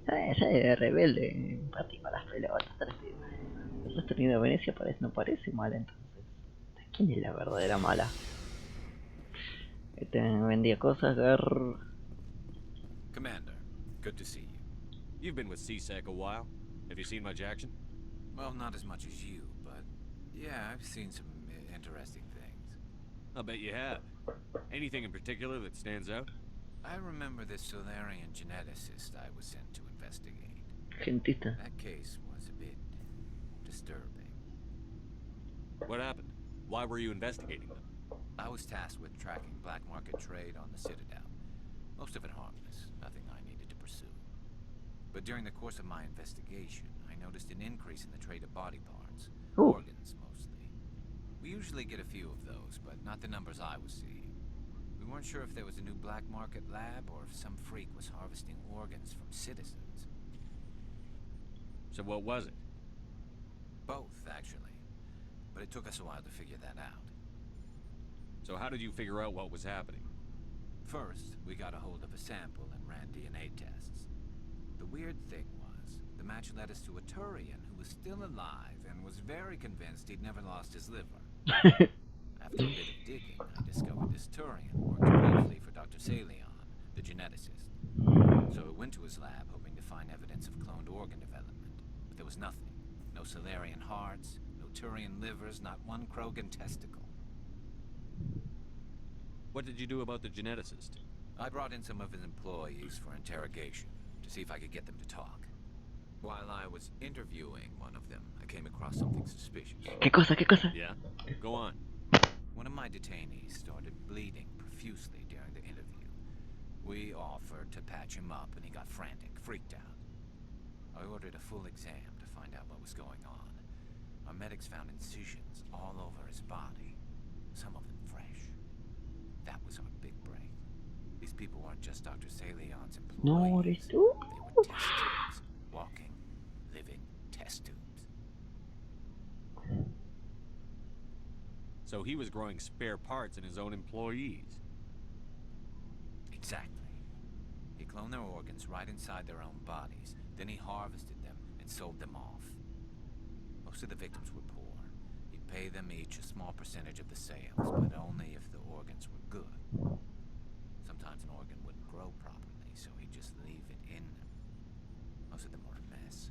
De rebelde, empático a las pelotas. El resto de Venecia no parece mala, entonces. ¿Quién es la verdadera mala? Este vendía cosas, Commander, good to see you. You've been with CSEC a while. Have you seen much action? Well, not as much as you, but yeah, I've seen some interesting things. I'll bet you have. Anything in particular that stands out? I remember this Solarian geneticist I was sent to investigate. Gentita. That case was a bit disturbing. What happened? Why were you investigating them? I was tasked with tracking black market trade on the Citadel. Most of it harmless, nothing I needed to pursue. But during the course of my investigation, I noticed an increase in the trade of body parts. Organs, mostly. We usually get a few of those, but not the numbers I was seeing. We weren't sure if there was a new black market lab or if some freak was harvesting organs from citizens. So what was it? Both, actually. But it took us a while to figure that out. So how did you figure out what was happening? First, we got a hold of a sample and ran DNA tests. The weird thing was, the match led us to a Turian who was still alive and was very convinced he'd never lost his liver. After a bit of digging, I discovered this Turian worked briefly for Dr. Salion, the geneticist. So I went to his lab hoping to find evidence of cloned organ development. But there was nothing. No Salarian hearts, no Turian livers, not one Krogan testicle. What did you do about the geneticist? I brought in some of his employees for interrogation, to see if I could get them to talk. While I was interviewing one of them, I came across something suspicious. ¿Qué cosa? ¿Qué cosa? Yeah? Go on. One of my detainees started bleeding profusely during the interview. We offered to patch him up, and he got frantic, freaked out. I ordered a full exam to find out what was going on. Our medics found incisions all over his body, some of them fresh. That was our big break. These people weren't just Dr. Salion's employees. No, eres tú. They were test tubes. Walking, living test tubes. So he was growing spare parts in his own employees. Exactly. He cloned their organs right inside their own bodies. Then he harvested them and sold them off. Most of the victims were poor. He'd pay them each a small percentage of the sales, but only if the organs were good. Sometimes an organ wouldn't grow properly, so he'd just leave it in them. Most of them were a mess,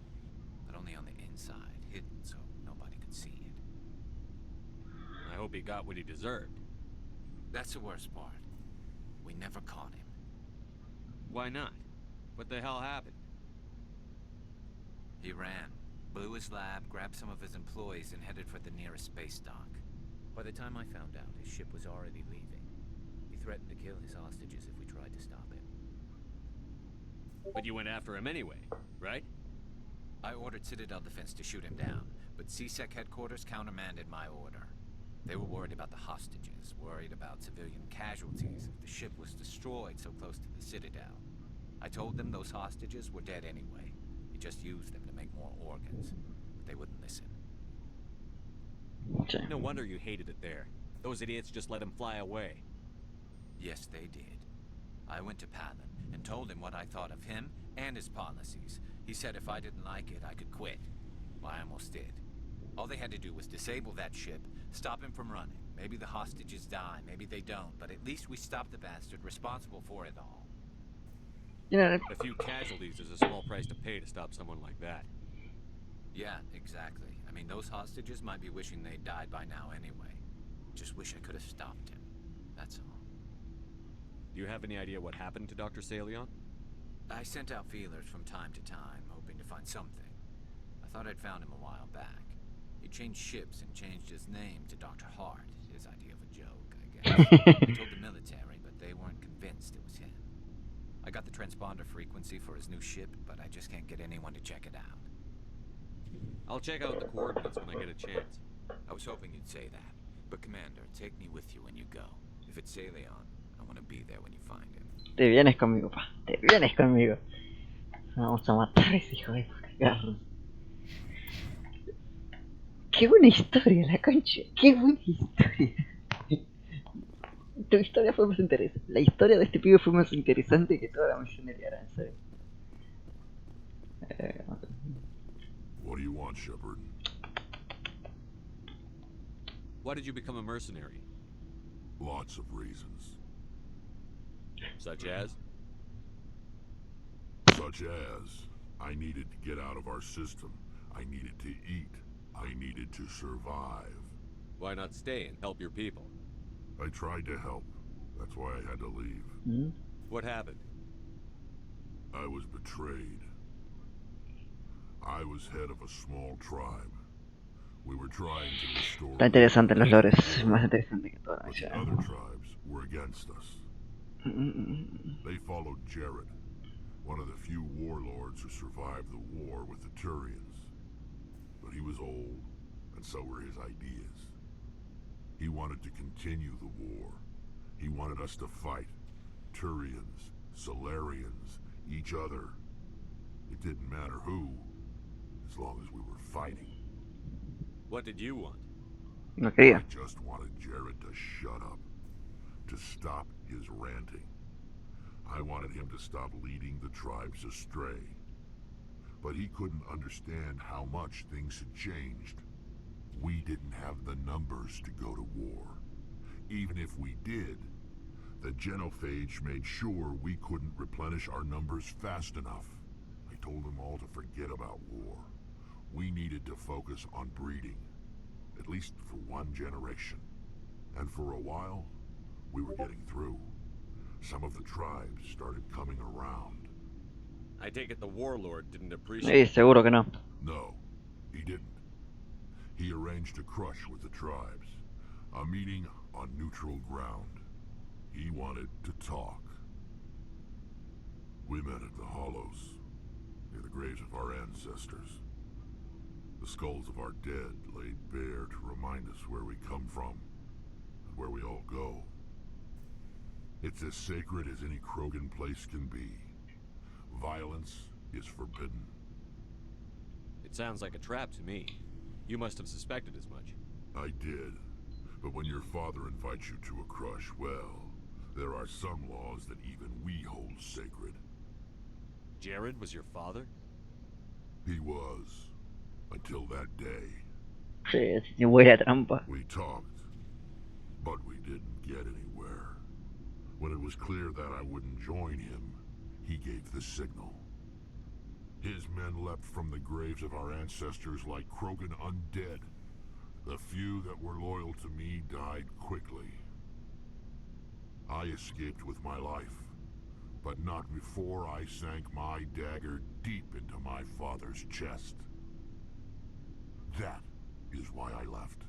but only on the inside, hidden so nobody could see it. I hope he got what he deserved. That's the worst part. We never caught him. Why not? What the hell happened? He ran, blew his lab, grabbed some of his employees, and headed for the nearest space dock. By the time I found out, his ship was already leaving. He threatened to kill his hostages if we tried to stop him. But you went after him anyway, right? I ordered Citadel Defense to shoot him down, but CSEC headquarters countermanded my order. They were worried about the hostages, worried about civilian casualties if the ship was destroyed so close to the Citadel. I told them those hostages were dead anyway. He just used them to make more organs, but they wouldn't listen. Okay. No wonder you hated it there. Those idiots just let him fly away. Yes, they did. I went to Palin and told him what I thought of him and his policies. He said if I didn't like it, I could quit. Well, I almost did. All they had to do was disable that ship, stop him from running. Maybe the hostages die, maybe they don't, but at least we stopped the bastard responsible for it all. You know, A few casualties is a small price to pay to stop someone like that. Yeah, exactly. I mean, those hostages might be wishing they'd died by now anyway. Just wish I could have stopped him. That's all. Do you have any idea what happened to Dr. Salion? I sent out feelers from time to time, hoping to find something. I thought I'd found him a while back. He changed ships and changed his name to Dr. Hart. His idea of a joke, I guess. I told the military, but they weren't convinced it was him. I got the transponder frequency for his new ship, but I just can't get anyone to check it out. I'll check out the coordinates when I get a chance. I was hoping you'd say that. But Commander, take me with you when you go. If it's Salion, I want to be there when you find him. te vienes conmigo, pa. Te vienes conmigo. Vamos a matar a ese hijo de puta, Carlos. Qué buena historia, la concha. Qué buena historia. Tu historia fue más interesante. La historia de este pibe fue más interesante que toda la misión de Liara, en serio. What do you want, Shepard? Why did you become a mercenary? Lots of reasons. Such as? Such as, I needed to get out of our system. I needed to eat. I needed to survive. Why not stay and help your people? I tried to help. That's why I had to leave. ¿Mm? What happened? I was betrayed. I was head of a small tribe. We were trying to restore... Está interesante los lores, es más interesante que toda la But the misión. other tribes were against us. They followed Jared, one of the few warlords who survived the war with the Turians. But he was old, and so were his ideas. He wanted to continue the war. He wanted us to fight. Turians, Solarians, each other. It didn't matter who, as long as we were fighting. What did you want? No quería. I just wanted Jared to shut up. To stop his ranting. I wanted him to stop leading the tribes astray. But he couldn't understand how much things had changed. We didn't have the numbers to go to war. Even if we did, the genophage made sure we couldn't replenish our numbers fast enough. I told them all to forget about war. We needed to focus on breeding, at least for one generation. And for a while, we were getting through. Some of the tribes started coming around. I take it the warlord didn't Sí, appreciate seguro que no. No, he didn't. He arranged a crush with the tribes. A meeting on neutral ground. He wanted to talk. We met at the Hollows, near the graves of our ancestors. The skulls of our dead laid bare to remind us where we come from, and where we all go. It's as sacred as any Krogan place can be. Violence is forbidden. It sounds like a trap to me. You must have suspected as much. I did. But when your father invites you to a crush, well, there are some laws that even we hold sacred. Jared was your father? He was. Until that day. Sí, así huele a trampa. We talked, but we didn't get anywhere. When it was clear that I wouldn't join him, he gave the signal. His men leapt from the graves of our ancestors like Krogan undead. The few that were loyal to me died quickly. I escaped with my life, but not before I sank my dagger deep into my father's chest. That is why I left,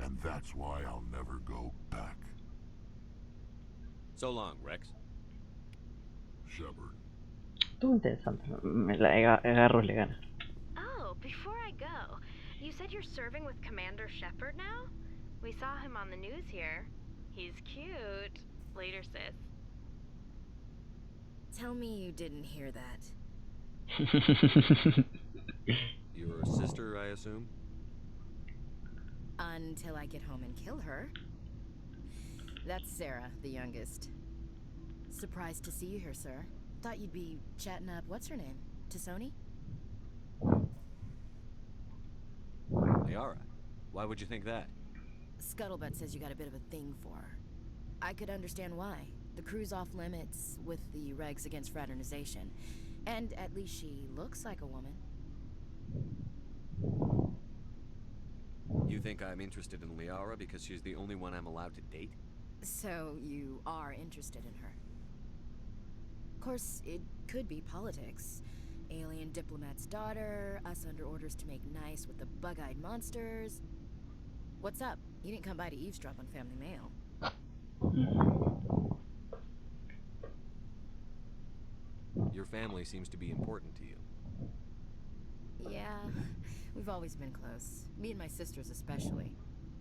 and that's why I'll never go back. So long, Rex. Shepard. Estuvo interesante. Me la agarro y le gana. Oh, before I go, you said you're serving with Commander Shepard now? We saw him on the news here. He's cute. Later, sis. Tell me you didn't hear that. Your sister, I assume? Until I get home and kill her. That's Sarah, the youngest. Surprised to see you here, sir. Thought you'd be chatting up, what's her name? T'Soni? Liara. Why would you think that? Scuttlebutt says you got a bit of a thing for her. I could understand why. The crew's off limits with the regs against fraternization. And at least she looks like a woman. You think I'm interested in Liara because she's the only one I'm allowed to date? So you are interested in her. Of course, it could be politics. Alien diplomat's daughter, us under orders to make nice with the bug-eyed monsters. What's up? You didn't come by to eavesdrop on family mail. Your family seems to be important to you. Yeah, we've always been close. Me and my sisters especially.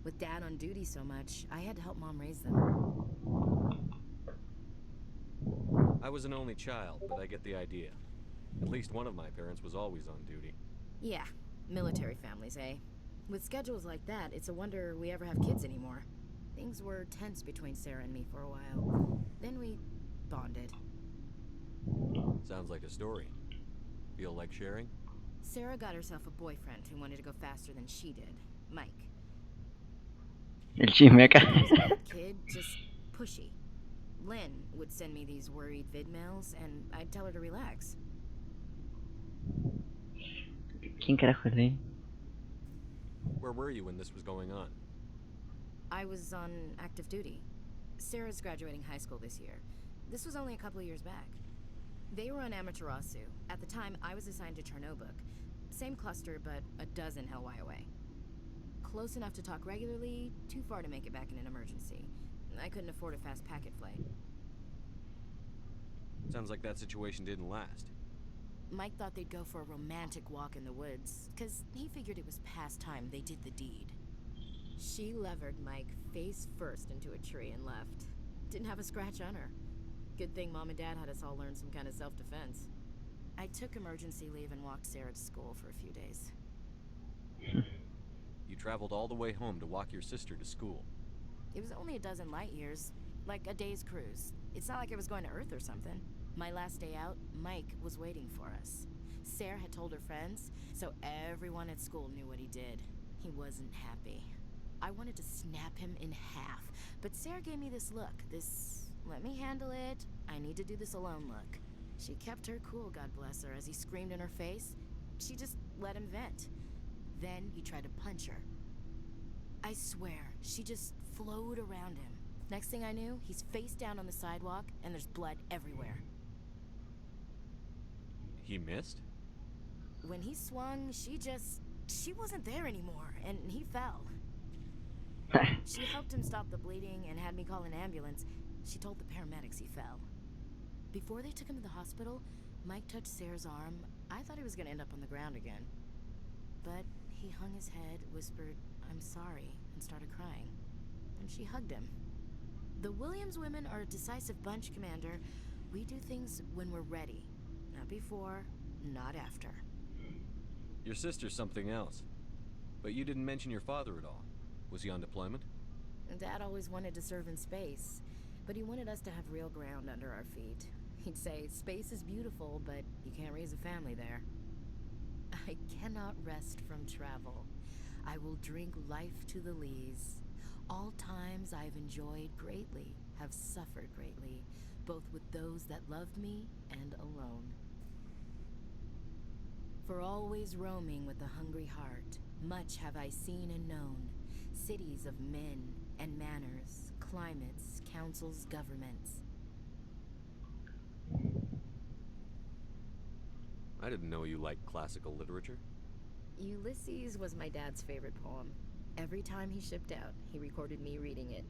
With Dad on duty so much, I had to help Mom raise them. I was an only child, but I get the idea. At least one of my parents was always on duty. Yeah, military families, eh? With schedules like that, it's a wonder we ever have kids anymore. Things were tense between Sarah and me for a while. Then we bonded. Sounds like a story. Feel like sharing? Sarah got herself a boyfriend who wanted to go faster than she did. Mike. El chisme acá. Kid, just pushy. Lynn would send me these worried vid mails, and I'd tell her to relax. ¿Quién carajo es Lynn? Where were you when this was going on? I was on active duty. Sarah's graduating high school this year. This was only a couple of years back. They were on Amaterasu. At the time, I was assigned to Chernobog. Same cluster, but a dozen Hellwire away. Close enough to talk regularly, too far to make it back in an emergency. I couldn't afford a fast packet flight. Sounds like that situation didn't last. Mike thought they'd go for a romantic walk in the woods, because he figured it was past time they did the deed. She levered Mike face first into a tree and left. Didn't have a scratch on her. Good thing Mom and Dad had us all learn some kind of self-defense. I took emergency leave and walked Sarah to school for a few days. You traveled all the way home to walk your sister to school. It was only a dozen light years, like a day's cruise. It's not like I was going to Earth or something. My last day out, Mike was waiting for us. Sarah had told her friends, so everyone at school knew what he did. He wasn't happy. I wanted to snap him in half, but Sarah gave me this look, this let me handle it, I need to do this alone look. She kept her cool, God bless her, as he screamed in her face. She just let him vent. Then he tried to punch her. I swear, she just flowed around him. Next thing I knew, he's face down on the sidewalk, and there's blood everywhere. He missed? When he swung, she wasn't there anymore, and he fell. She helped him stop the bleeding and had me call an ambulance. She told the paramedics he fell. Before they took him to the hospital, Mike touched Sarah's arm. I thought he was gonna end up on the ground again. But he hung his head, whispered, "I'm sorry," and started crying. And she hugged him. The Williams women are a decisive bunch, Commander. We do things when we're ready. Not before, not after. Your sister's something else. But you didn't mention your father at all. Was he on deployment? Dad always wanted to serve in space, but he wanted us to have real ground under our feet. He'd say, space is beautiful, but you can't raise a family there. I cannot rest from travel. I will drink life to the lees. All times I've enjoyed greatly, have suffered greatly, both with those that loved me and alone. For always roaming with a hungry heart, much have I seen and known, cities of men and manners, climates, councils, governments. I didn't know you liked classical literature. Ulysses was my dad's favorite poem. Every time he shipped out, he recorded me reading it.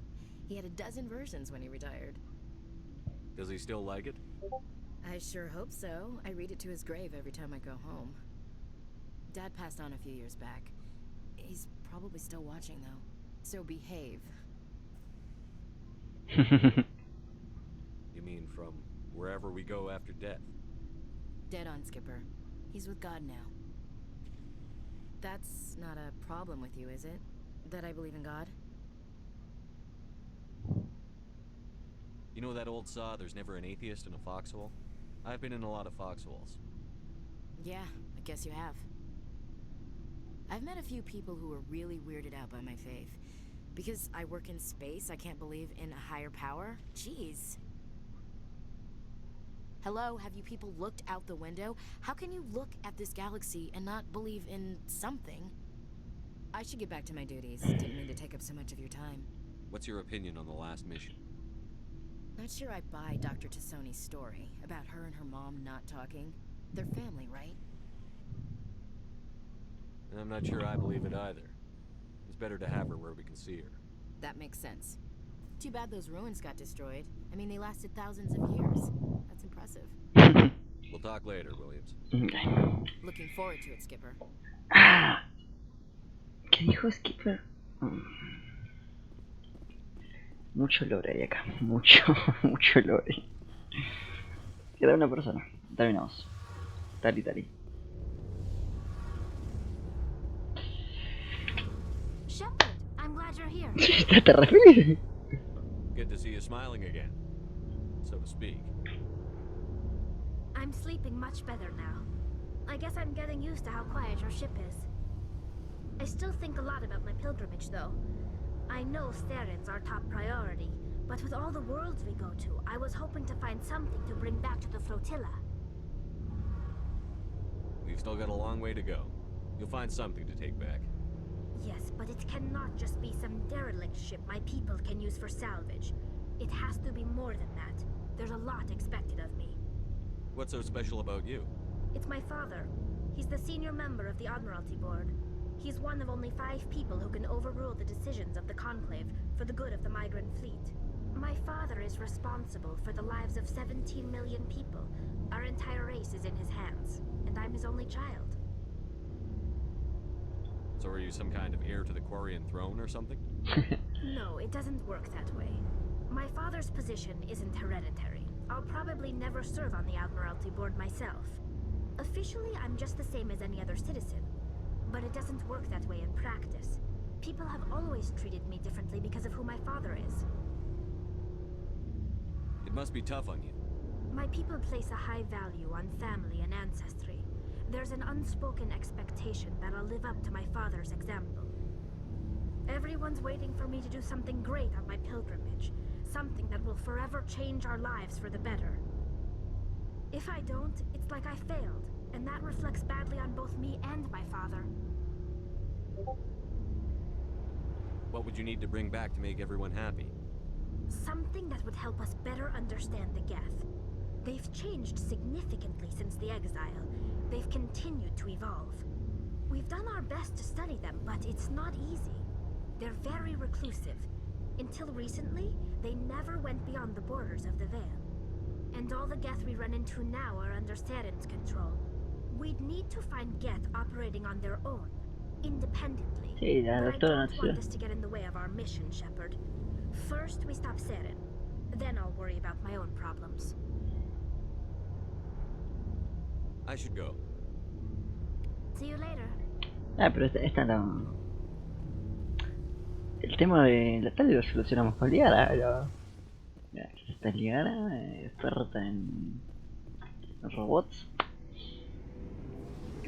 He had a dozen versions when he retired. Does he still like it? I sure hope so. I read it to his grave every time I go home. Dad passed on a few years back. He's probably still watching, though. So behave. You mean from wherever we go after death? Dead on, Skipper. He's with God now. That's not a problem with you, is it? That I believe in God? You know that old saw, there's never an atheist in a foxhole? I've been in a lot of foxholes. Yeah, I guess you have. I've met a few people who are really weirded out by my faith. Because I work in space, I can't believe in a higher power? Jeez. Hello, have you people looked out the window? How can you look at this galaxy and not believe in something? I should get back to my duties. Didn't mean to take up so much of your time. What's your opinion on the last mission? Not sure I buy Dr. Tassoni's story about her and her mom not talking. They're family, right? And I'm not sure I believe it either. It's better to have her where we can see her. That makes sense. Too bad those ruins got destroyed. I mean, they lasted thousands of years. That's impressive. We'll talk later, Williams. Looking forward to it, Skipper. Ah. ¿Qué dijo Skipper? Mucho lore hay acá. Mucho lore. Queda una persona. Terminamos. Tali. Shepard, I'm glad you're here. ¿Te refieres? Good to see you smiling again, so to speak. I'm sleeping much better now. I guess I'm getting used to how quiet your ship is. I still think a lot about my pilgrimage, though. I know Theron's our top priority, but with all the worlds we go to, I was hoping to find something to bring back to the flotilla. We've still got a long way to go. You'll find something to take back. Yes, but it cannot just be some derelict ship my people can use for salvage. It has to be more than that. There's a lot expected of me. What's so special about you? It's my father. He's the senior member of the Admiralty Board. He's one of only 5 people who can overrule the decisions of the Conclave for the good of the migrant fleet. My father is responsible for the lives of 17 million people. Our entire race is in his hands, and I'm his only child. So are you some kind of heir to the Quarian throne or something? No, it doesn't work that way. My father's position isn't hereditary. I'll probably never serve on the Admiralty Board myself. Officially, I'm just the same as any other citizen. But it doesn't work that way in practice. People have always treated me differently because of who my father is. It must be tough on you. My people place a high value on family and ancestry. There's an unspoken expectation that I'll live up to my father's example. Everyone's waiting for me to do something great on my pilgrimage. Something that will forever change our lives for the better. If I don't, it's like I failed, and that reflects badly on both me and my father. What would you need to bring back to make everyone happy? Something that would help us better understand the Geth. They've changed significantly since the exile. They've continued to evolve. We've done our best to study them, but it's not easy. They're very reclusive. Until recently, they never went beyond the borders of the Veil. And all the Geth we run into now are under Saren's control. We'd need to find Geth operating on their own, independently. Sí, la But I doctora don't want this to get in the way of our mission, Shepard. First, we stop Saren. Then I'll worry about my own problems. I should go. See you later. Pero esta no... El tema de la tarde lo solucionamos con Liara, pero... Mira, aquí está Liara, experta en robots.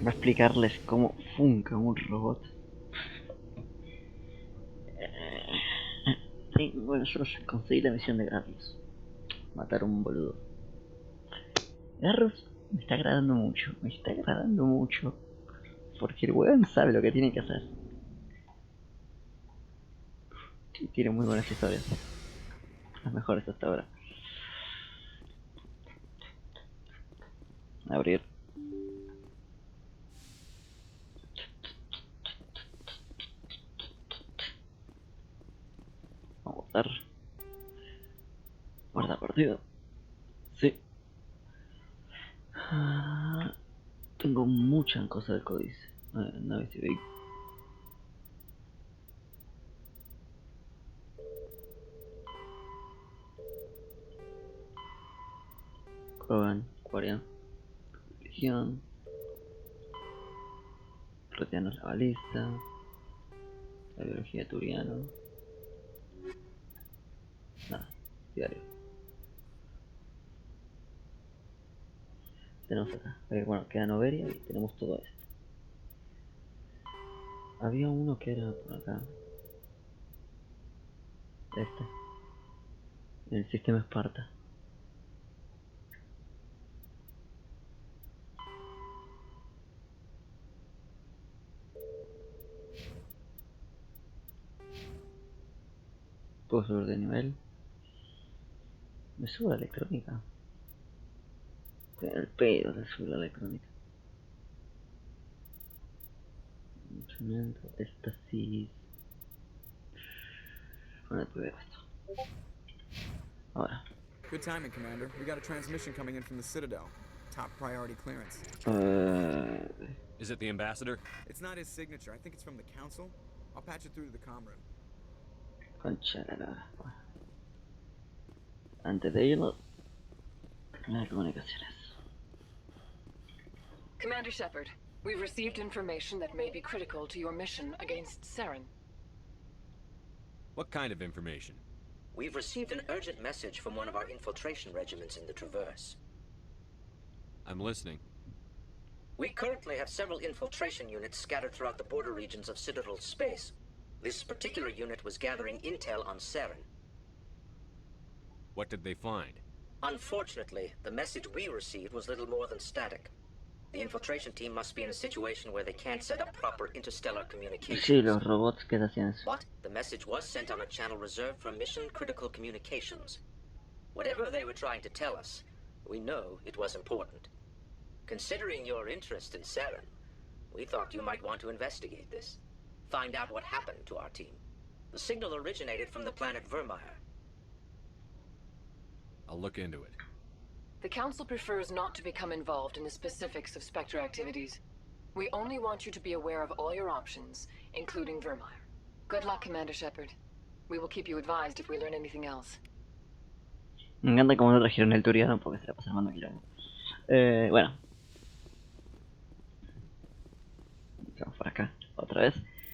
Va a explicarles cómo funca un robot. Sí, bueno, yo conseguí la misión de Garrus. Matar a un boludo. Garrus me está agradando mucho. Porque el weón sabe lo que tiene que hacer. Y tiene muy buenas historias. Las mejores hasta ahora. Abrir. Vamos a votar. Guarda partido. Sí. Tengo muchas cosas del códice. No sé si veis. Kogan, Quarian, religión. Roteanos la balista. La biología de Turiano. Nada, diario. Tenemos acá, bueno, queda Noveria y tenemos todo esto. Había uno que era por acá. Este. En el sistema Esparta. Puedo subir de nivel. Me subo la electrónica. El pedo de subir la electrónica. Instrumento, éxtasis. Bueno, te veo esto. Ahora. Good timing, Commander. We got a transmission coming in from the Citadel. Top priority clearance. Is it the ambassador? It's not his signature. I think it's from the council. I'll patch it through to the comm room. Concha la lora. Antes de irlo, las comunicaciones. Commander Shepard, we've received information that may be critical to your mission against Saren. What kind of information? We've received an urgent message from one of our infiltration regiments in the Traverse. I'm listening. We currently have several infiltration units scattered throughout the border regions of Citadel space. This particular unit was gathering intel on Saren. What did they find? Unfortunately, the message we received was little more than static. The infiltration team must be in a situation where they can't set up proper interstellar communications. Sí, los robots que hacían eso. But the message was sent on a channel reserved for mission-critical communications. Whatever they were trying to tell us, we know it was important. Considering your interest in Saren, we thought you might want to investigate this. Find out what happened to our team. The signal originated from the planet Vermeer. I'll look into it. The Council prefers not to become involved in the specifics of Spectre activities. We only want you to be aware of all your options, including Vermeer. Good luck, Commander Shepard. We will keep you advised if we learn anything else. Me encanta cómo no trajeron el turiano porque se la pasa armando quilombo. Bueno. Vamos por acá, otra vez.